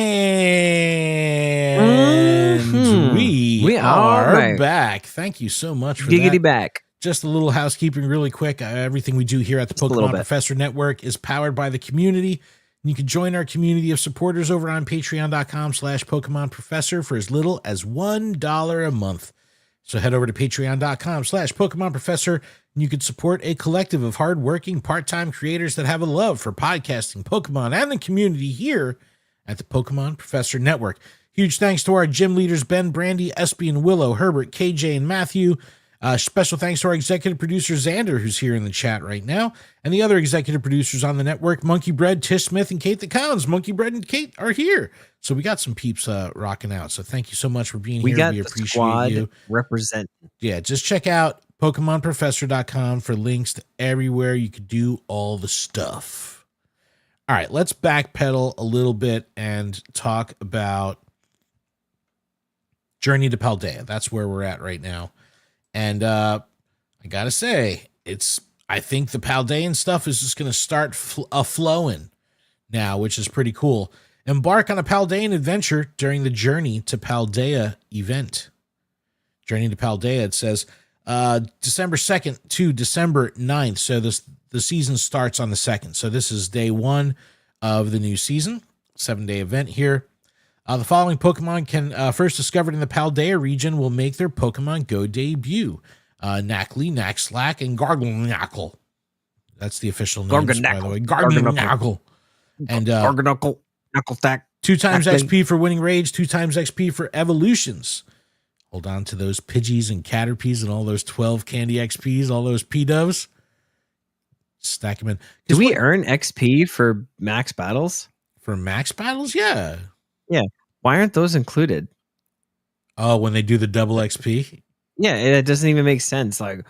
we are back. Thank you so much for Giggity that. Back. Just a little housekeeping really quick. Everything we do here at the Pokemon Professor Network is powered by the community. And you can join our community of supporters over on patreon.com/Pokemon Professor for as little as $1 a month. So head over to patreon.com/Pokemon Professor and you can support a collective of hardworking part-time creators that have a love for podcasting, Pokemon, and the community here at the Pokemon Professor Network. Huge thanks to our gym leaders, Ben, Brandy, Espy, and Willow, Herbert, KJ, and Matthew. Special thanks to our executive producer, Xander, who's here in the chat right now, and the other executive producers on the network, Monkey Bread, Tish Smith, and Kate the Cons. Monkey Bread and Kate are here. So we got some peeps rocking out. So thank you so much for being here. We appreciate you. Represent. Yeah, just check out PokemonProfessor.com for links to everywhere you could do all the stuff. All right, let's backpedal a little bit and talk about Journey to Paldea. That's where we're at right now. And I got to say, I think the Paldean stuff is just going to start flowing now, which is pretty cool. Embark on a Paldean adventure during the Journey to Paldea event. Journey to Paldea, it says, December 2nd to December 9th. So the season starts on the 2nd. So this is day 1 of the new season, 7-day event here. The following Pokemon first discovered in the Paldea region will make their Pokemon Go debut. Knackley, Knackslack, and Garganackle. That's the official names, by the way. Garganackle. And Garganackle, Knucklestack. 2 times XP for winning raids, 2 times XP for evolutions. Hold on to those Pidgeys and Caterpies and all those 12 candy XPs, all those P-Doves. Stack them in. Do we earn XP for max battles? For max battles? Yeah. Yeah. Why aren't those included? Oh, when they do the double XP? Yeah, it doesn't even make sense. Like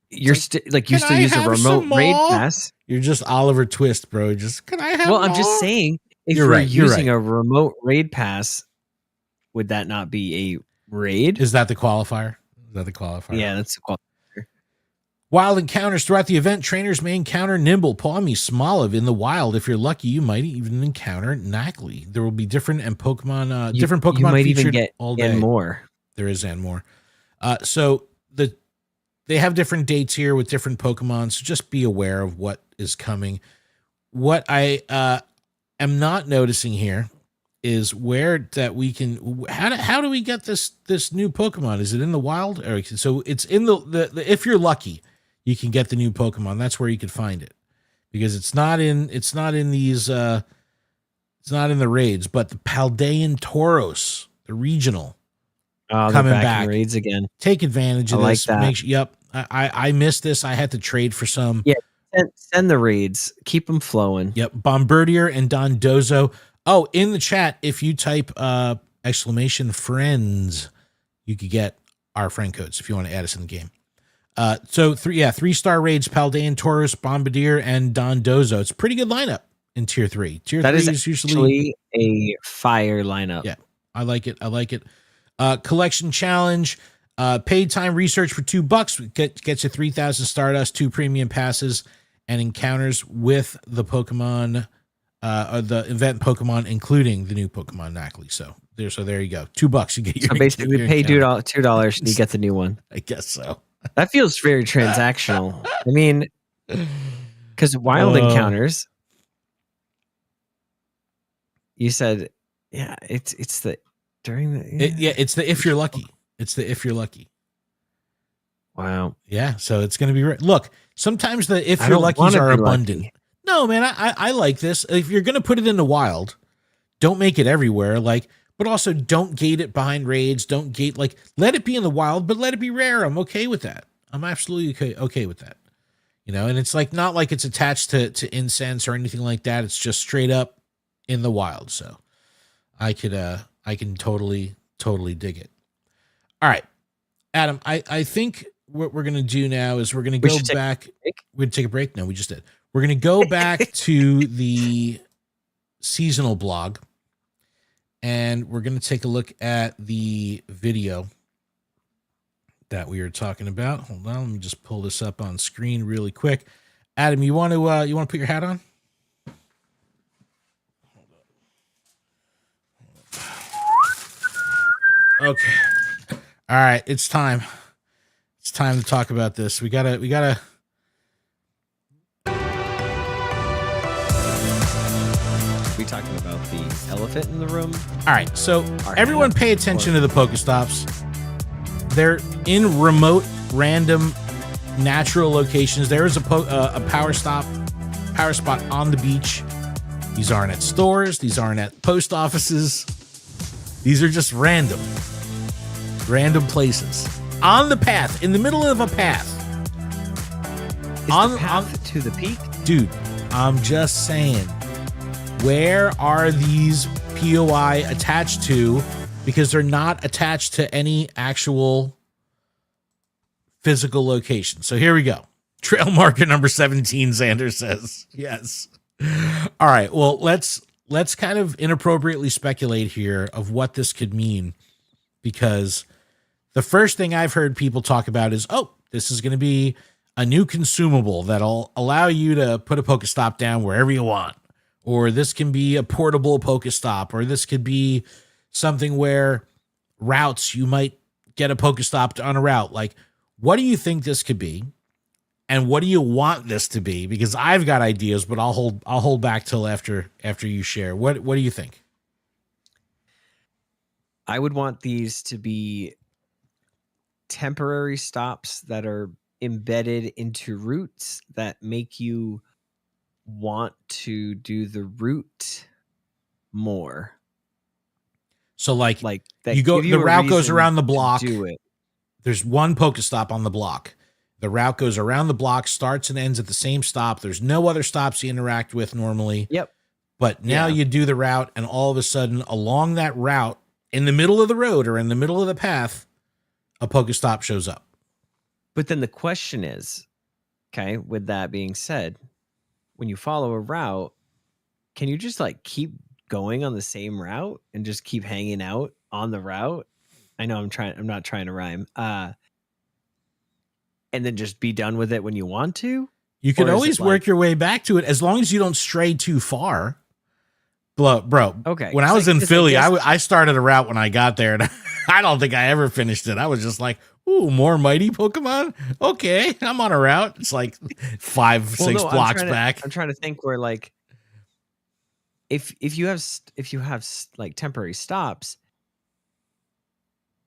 you still use a remote raid pass. You're just Oliver Twist, bro. Can I have more? I'm just saying, if you're using a remote raid pass, would that not be a raid? Is that the qualifier? Yeah, that's the qualifier. Wild encounters throughout the event. Trainers may encounter Nimble, Pawmi, Smoliv in the wild. If you're lucky, you might even encounter Knackley. There will be different Pokemon you might featured even get all day. And more. There is and more. So the they have different dates here with different Pokemon, so just be aware of what is coming. What I am not noticing here is where that we can how do we get this new Pokemon? Is it in the wild? Or, so it's in the if you're lucky, you can get the new Pokemon. That's where you could find it. Because it's not in these it's not in the raids, but the Paldean Tauros, the regional, coming back in raids again. Take advantage of this. Like that. Yep. I missed this. I had to trade for some. Yeah, send the raids. Keep them flowing. Yep. Bombardier and Dondozo. Oh, in the chat, if you type !friends, you could get our friend codes if you want to add us in the game. So 3-star raids, Paldean Tauros, Bombardier, and Dondozo. It's a pretty good lineup in tier 3. Tier 3 is usually a fire lineup. Yeah, I like it. Collection challenge, paid time research for $2 gets you 3,000 Stardust, 2 premium passes, and encounters with the Pokemon, or the event Pokemon, including the new Pokemon Nacli. So there you go. $2 you get your. So basically, pay $2 and you get the new one. I guess so. That feels very transactional. I mean, because wild encounters, you said, yeah, it's the during the it's the if you're lucky. It's the if you're lucky. Wow. Yeah, so it's going to be look. Sometimes the if you're luckies are abundant. Lucky. No, man, I like this. If you're going to put it in the wild, don't make it everywhere. But also don't gate it behind raids. Don't gate, let it be in the wild, but let it be rare. I'm okay with that. I'm absolutely okay with that. And it's not like it's attached to incense or anything like that. It's just straight up in the wild. So I can totally dig it. All right, Adam, I think what we're going to do now is we're going to go back. We're going to take a break. No, we just did. We're going to go back to the seasonal blog. And we're going to take a look at the video that we were talking about. Hold on, let me just pull this up on screen really quick. Adam, you want to put your hat on? Okay. All right, it's time. It's time to talk about this. We gotta. We talking about the elephant in the room? All right, so everyone pay attention to the Pokestops. They're in remote, random, natural locations. There is a power spot on the beach. These aren't at stores. These aren't at post offices. These are just random places on the path, in the middle of a path. Is the path to the peak, dude. I'm just saying. Where are these POI attached to? Because they're not attached to any actual physical location. So here we go. Trail marker number 17, Xander says. Yes. All right. Well, let's kind of inappropriately speculate here of what this could mean. Because the first thing I've heard people talk about is, this is going to be a new consumable that'll allow you to put a Pokestop down wherever you want. Or this can be a portable Pokestop, or this could be something where routes, you might get a Pokestop on a route. What do you think this could be? And what do you want this to be? Because I've got ideas, but I'll hold back till after you share. What do you think? I would want these to be temporary stops that are embedded into routes that make you want to do the route more. So that you go, the route goes around the block. Do it. There's one Pokestop on the block. The route goes around the block, starts and ends at the same stop. There's no other stops you interact with normally. Yep. But now you do the route, and all of a sudden, along that route, in the middle of the road or in the middle of the path, a Pokestop shows up. But then the question is, okay, with that being said, when you follow a route, can you just keep going on the same route and just keep hanging out on the route? I know I'm not trying to rhyme. And then just be done with it when you want to? You can always work your way back to it as long as you don't stray too far. Bro, okay. When I was in Philly, I started a route when I got there, and I don't think I ever finished it. I was just like, Ooh, more mighty Pokemon. Okay, I'm on a route. It's like 5, 6 blocks back. I'm trying to think where like if you have like temporary stops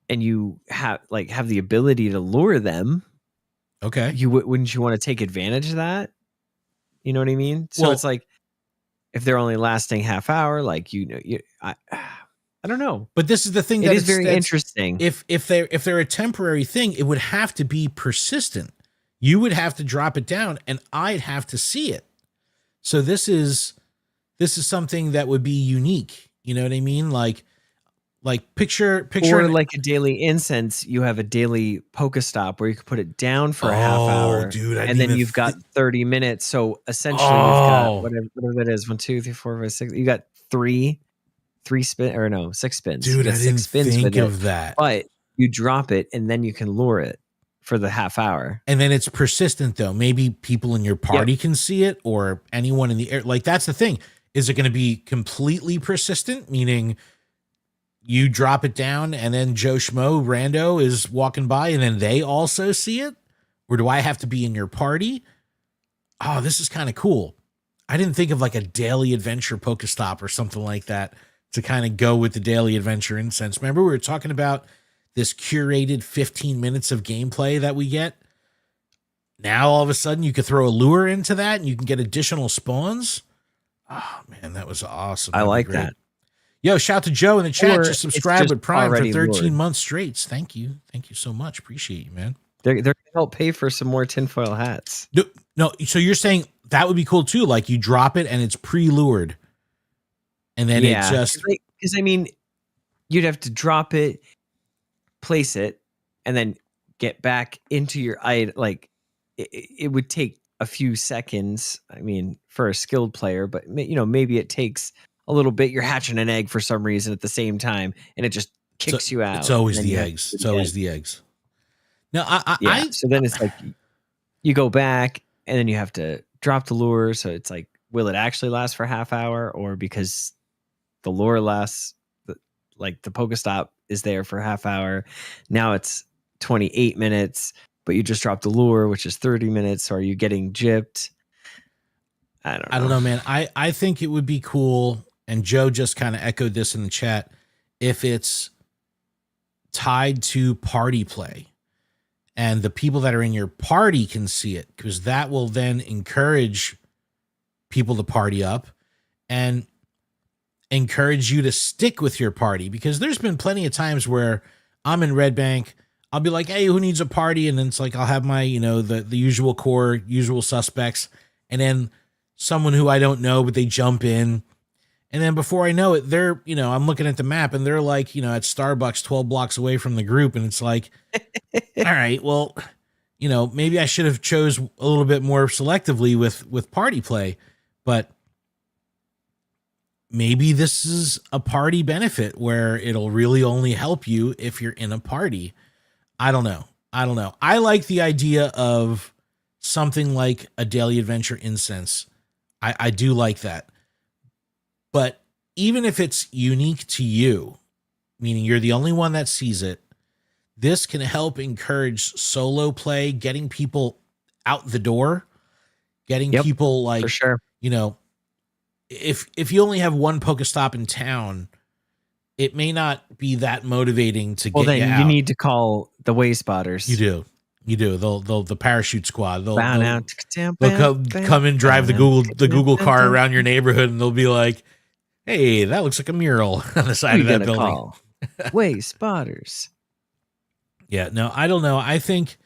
and you have the ability to lure them, Okay, wouldn't you want to take advantage of that? You know what I mean? So it's like if they're only lasting half hour, like I don't know. But this is the thing that is very interesting. If they're a temporary thing, it would have to be persistent. You would have to drop it down, and I'd have to see it. So this is something that would be unique. You know what I mean? Like picture or like a daily incense. You have a daily PokéStop where you can put it down for a half hour, dude, and then you've got 30 minutes. So essentially, you've got whatever that is. 1, 2, 3, 4, 5, 6. You got 6 spins. Dude, I didn't think of that. But you drop it and then you can lure it for the half hour. And then it's persistent though. Maybe people in your party can see it, or anyone in the air. Like that's the thing. Is it going to be completely persistent? Meaning you drop it down and then Joe Schmo Rando is walking by and then they also see it? Or do I have to be in your party? Oh, this is kind of cool. I didn't think of like a daily adventure PokéStop or something like that to kind of go with the daily adventure incense. Remember, we were talking about this curated 15 minutes of gameplay that we get. Now, all of a sudden, you could throw a lure into that and you can get additional spawns. Oh, man, that was awesome. I like that. Yo, shout to Joe in the chat. Just subscribe with Prime for 13 lured. months straight. Thank you. Thank you so much. Appreciate you, man. They're going to help pay for some more tinfoil hats. No, so you're saying that would be cool too? Like you drop it and it's pre-lured. And then it just... Because, I mean, you'd have to drop it, place it, and then get back into your item. Like, it would take a few seconds, I mean, for a skilled player. But, you know, maybe it takes a little bit. You're hatching an egg for some reason at the same time, and it just kicks you out. It's always the eggs. It's always the eggs. No, so then it's like you go back, and then you have to drop the lure. So it's like, will it actually last for a half hour, or because the lure lasts, like the PokéStop is there for a half hour, now it's 28 minutes, but you just dropped the lure, which is 30 minutes. So are you getting gypped? I don't know, man. I think it would be cool, and Joe just kind of echoed this in the chat, if it's tied to party play. And the people that are in your party can see it, because that will then encourage people to party up and encourage you to stick with your party. Because there's been plenty of times where I'm in Red Bank, I'll be like, hey, who needs a party? And then it's like, I'll have my, you know, the usual core, usual suspects. And then someone who I don't know, but they jump in. And then before I know it, they're, you know, I'm looking at the map and they're like, you know, at Starbucks 12 blocks away from the group. And it's like, all right, well, you know, maybe I should have chose a little bit more selectively with party play, but maybe this is a party benefit where it'll really only help you if you're in a party. I don't know. I like the idea of something like a daily adventure incense. I do like that. But even if it's unique to you, meaning you're the only one that sees it, this can help encourage solo play, getting people out the door, getting people like, for sure. You know, if you only have one PokéStop in town, it may not be that motivating to get you out. You need to call the way spotters. You do. They'll the parachute squad. They'll come and drive the Google car around your neighborhood, and they'll be like, hey, that looks like a mural on the side of that building. Call? Way spotters. Yeah, no, I don't know. I think,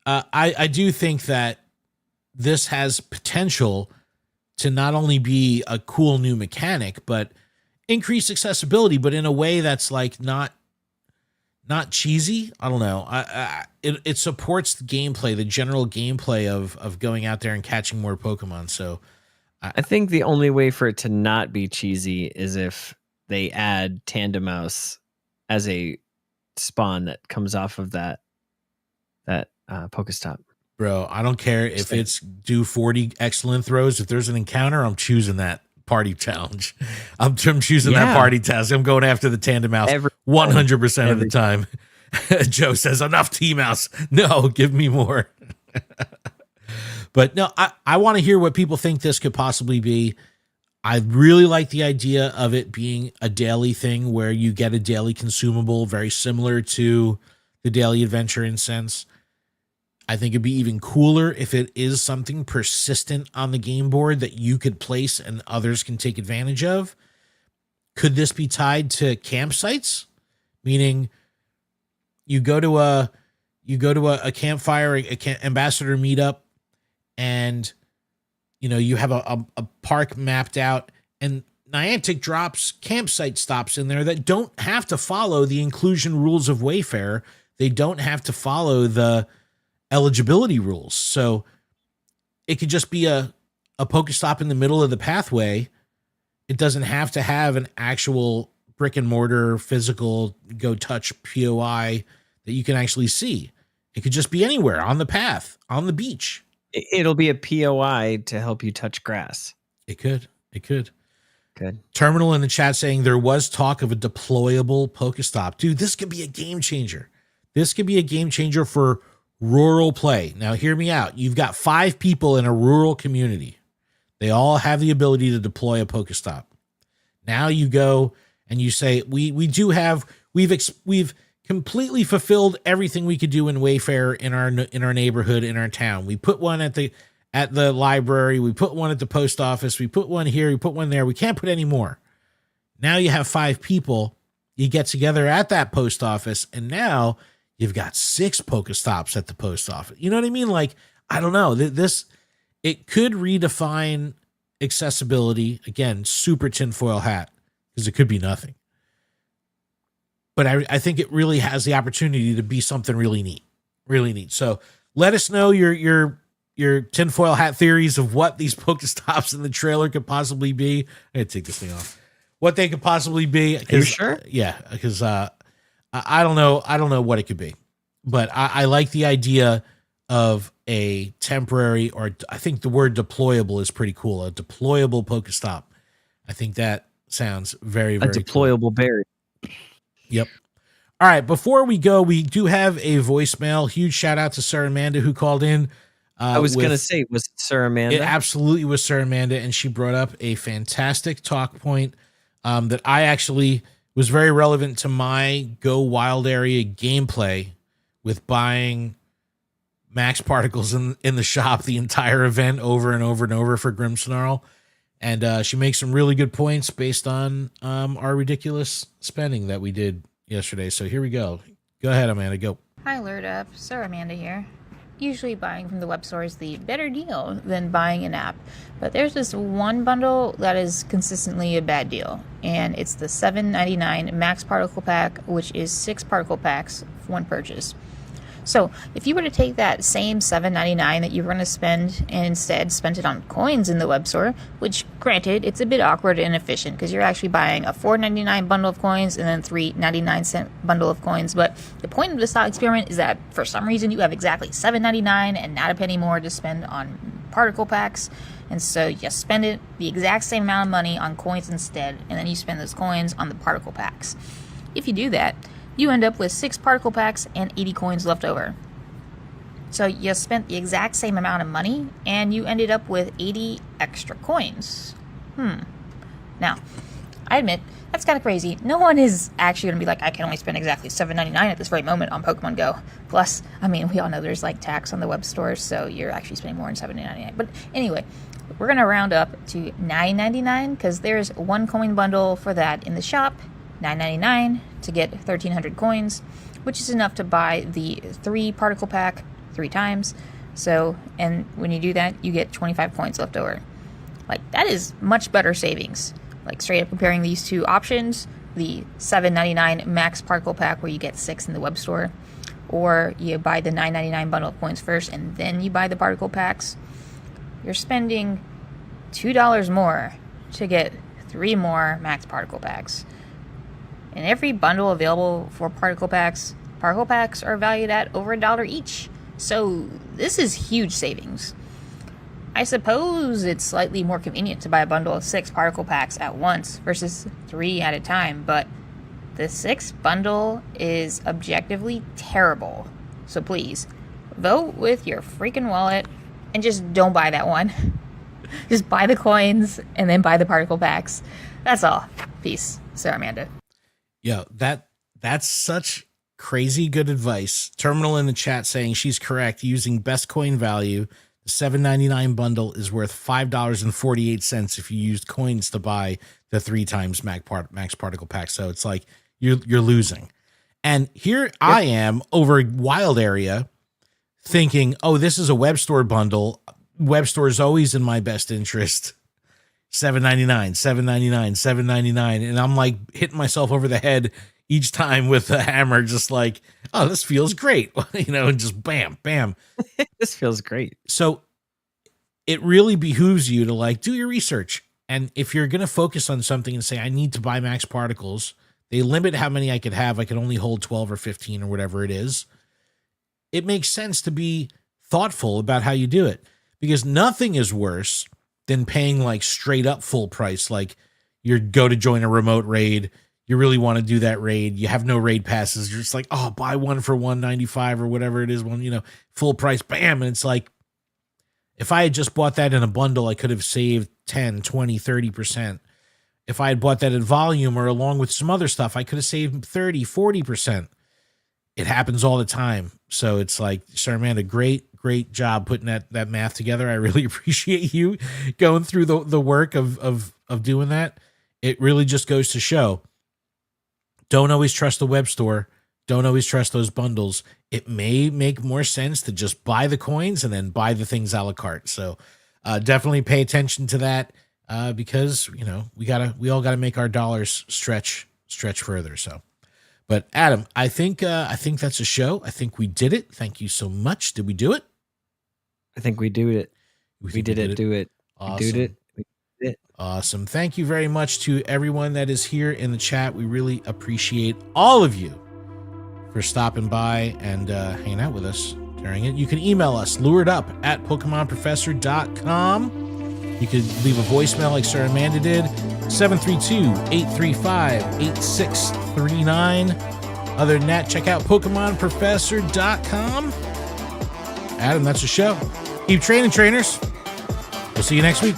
I do think that this has potential to not only be a cool new mechanic, but increase accessibility, but in a way that's like not cheesy. I don't know. It supports the gameplay, the general gameplay of going out there and catching more Pokemon. So I think the only way for it to not be cheesy is if they add Tandemaus as a spawn that comes off of that PokéStop. Bro, I don't care if it's do 40 excellent throws. If there's an encounter, I'm choosing that party challenge. I'm choosing that party task. I'm going after the Tandemaus 100% of the time. Joe says, enough T-Mouse. No, give me more. But no, I want to hear what people think this could possibly be. I really like the idea of it being a daily thing where you get a daily consumable, very similar to the Daily Adventure Incense. I think it'd be even cooler if it is something persistent on the game board that you could place and others can take advantage of. Could this be tied to campsites? Meaning you go to a campfire, ambassador meetup, and you have a park mapped out, and Niantic drops campsite stops in there that don't have to follow the inclusion rules of Wayfarer. They don't have to follow the eligibility rules. So it could just be a PokéStop in the middle of the pathway. It doesn't have to have an actual brick and mortar physical go touch POI that you can actually see. It could just be anywhere on the path, on the beach. It'll be a POI to help you touch grass. It could. Good. Terminal in the chat saying there was talk of a deployable PokéStop. Dude, this could be a game changer. This could be a game changer for rural play. Now, hear me out. You've got 5 people in a rural community. They all have the ability to deploy a PokéStop. Now you go and you say, we've completely fulfilled everything we could do in Wayfair in our neighborhood, in our town. We put one at the library. We put one at the post office. We put one here. We put one there. We can't put any more. Now you have 5 people. You get together at that post office, and now you've got 6 PokéStops at the post office. You know what I mean? Like, I don't know. It could redefine accessibility. Again, super tinfoil hat, because it could be nothing. But I think it really has the opportunity to be something really neat. Really neat. So let us know your tinfoil hat theories of what these PokéStops in the trailer could possibly be. I gotta take this thing off. What they could possibly be. Are you sure? Yeah, because I don't know. I don't know what it could be. But I like the idea of a temporary, or I think the word deployable is pretty cool. A deployable PokéStop. I think that sounds very, very a deployable cool. berry. Yep. All right. Before we go, we do have a voicemail. Huge shout out to Sir Amanda who called in. I was going to say, was it Sir Amanda? It absolutely was Sir Amanda, and she brought up a fantastic talk point that I actually was very relevant to my Go Wild Area gameplay with buying max particles in the shop the entire event over and over and over for Grimmsnarl. And she makes some really good points based on our ridiculous spending that we did yesterday. So here we go. Go ahead, Amanda. Go. Hi, Lured Up. Sir Amanda here. Usually buying from the web store is the better deal than buying an app. But there's this one bundle that is consistently a bad deal. And it's the $7.99 Max Particle Pack, which is 6 particle packs for one purchase. So if you were to take that same $7.99 that you were going to spend and instead spent it on coins in the web store, which granted, it's a bit awkward and inefficient because you're actually buying a $4.99 bundle of coins and then $3.99 bundle of coins. But the point of this thought experiment is that for some reason you have exactly $7.99 and not a penny more to spend on particle packs. And so you spend it the exact same amount of money on coins instead, and then you spend those coins on the particle packs. If you do that, you end up with 6 particle packs and 80 coins left over. So you spent the exact same amount of money and you ended up with 80 extra coins. Now, I admit, that's kind of crazy. No one is actually going to be like, I can only spend exactly $7.99 at this very moment on Pokemon Go. Plus, I mean, we all know there's like tax on the web store, so you're actually spending more than $7.99. But anyway, we're going to round up to $9.99 because there's one coin bundle for that in the shop. $9.99 to get 1,300 coins, which is enough to buy the 3 particle pack 3 times. So, and when you do that, you get 25 points left over. Like, that is much better savings. Like, straight up comparing these two options, the $7.99 max particle pack where you get 6 in the web store, or you buy the $9.99 bundle of coins first and then you buy the particle packs, you're spending $2 more to get 3 more max particle packs. And every bundle available for particle packs are valued at over $1 each. So this is huge savings. I suppose it's slightly more convenient to buy a bundle of 6 particle packs at once versus 3 at a time, but The 6th bundle is objectively terrible. So please, vote with your freaking wallet and just don't buy that one. Just buy the coins and then buy the particle packs. That's all. Peace. Sarah Amanda. Yo, that's such crazy good advice. Terminal in the chat saying she's correct. Using best coin value, the $7.99 bundle is worth $5.48 if you used coins to buy the 3 times max particle pack. So it's like you're losing. And here I am over Wild Area thinking, oh, this is a web store bundle. Web store is always in my best interest. $7.99, $7.99, $7.99. And I'm like hitting myself over the head each time with a hammer, just like, oh, this feels great. And just bam, bam. This feels great. So it really behooves you to like do your research. And if you're going to focus on something and say, I need to buy max particles, they limit how many I could have. I can only hold 12 or 15 or whatever it is. It makes sense to be thoughtful about how you do it, because nothing is worse than paying like straight up full price. Like you go to join a remote raid. You really want to do that raid. You have no raid passes. You're just like, oh, buy one for $195 or whatever it is. Full price, bam. And it's like, if I had just bought that in a bundle, I could have saved 10, 20, 30%. If I had bought that in volume or along with some other stuff, I could have saved 30, 40%. It happens all the time. So it's like, Sarah Amanda, great job putting that math together. I really appreciate you going through the work of doing that. It really just goes to show, don't always trust the web store. Don't always trust those bundles. It may make more sense to just buy the coins and then buy the things a la carte. So definitely pay attention to that because, we all gotta make our dollars stretch further. So, but Adam, I think that's a show. I think we did it. Thank you so much. Did we do it? I think we do it. We did it. Do it. Awesome. We did it. Awesome. Thank you very much to everyone that is here in the chat. We really appreciate all of you for stopping by and hanging out with us during it. You can email us, luredup@pokemonprofessor.com. You could leave a voicemail like Sarah Amanda did, 732-835-8639. Other than that, check out pokemonprofessor.com. Adam, that's the show. Keep training, trainers. We'll see you next week.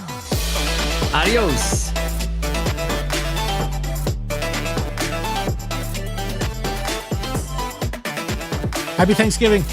Adios. Happy Thanksgiving.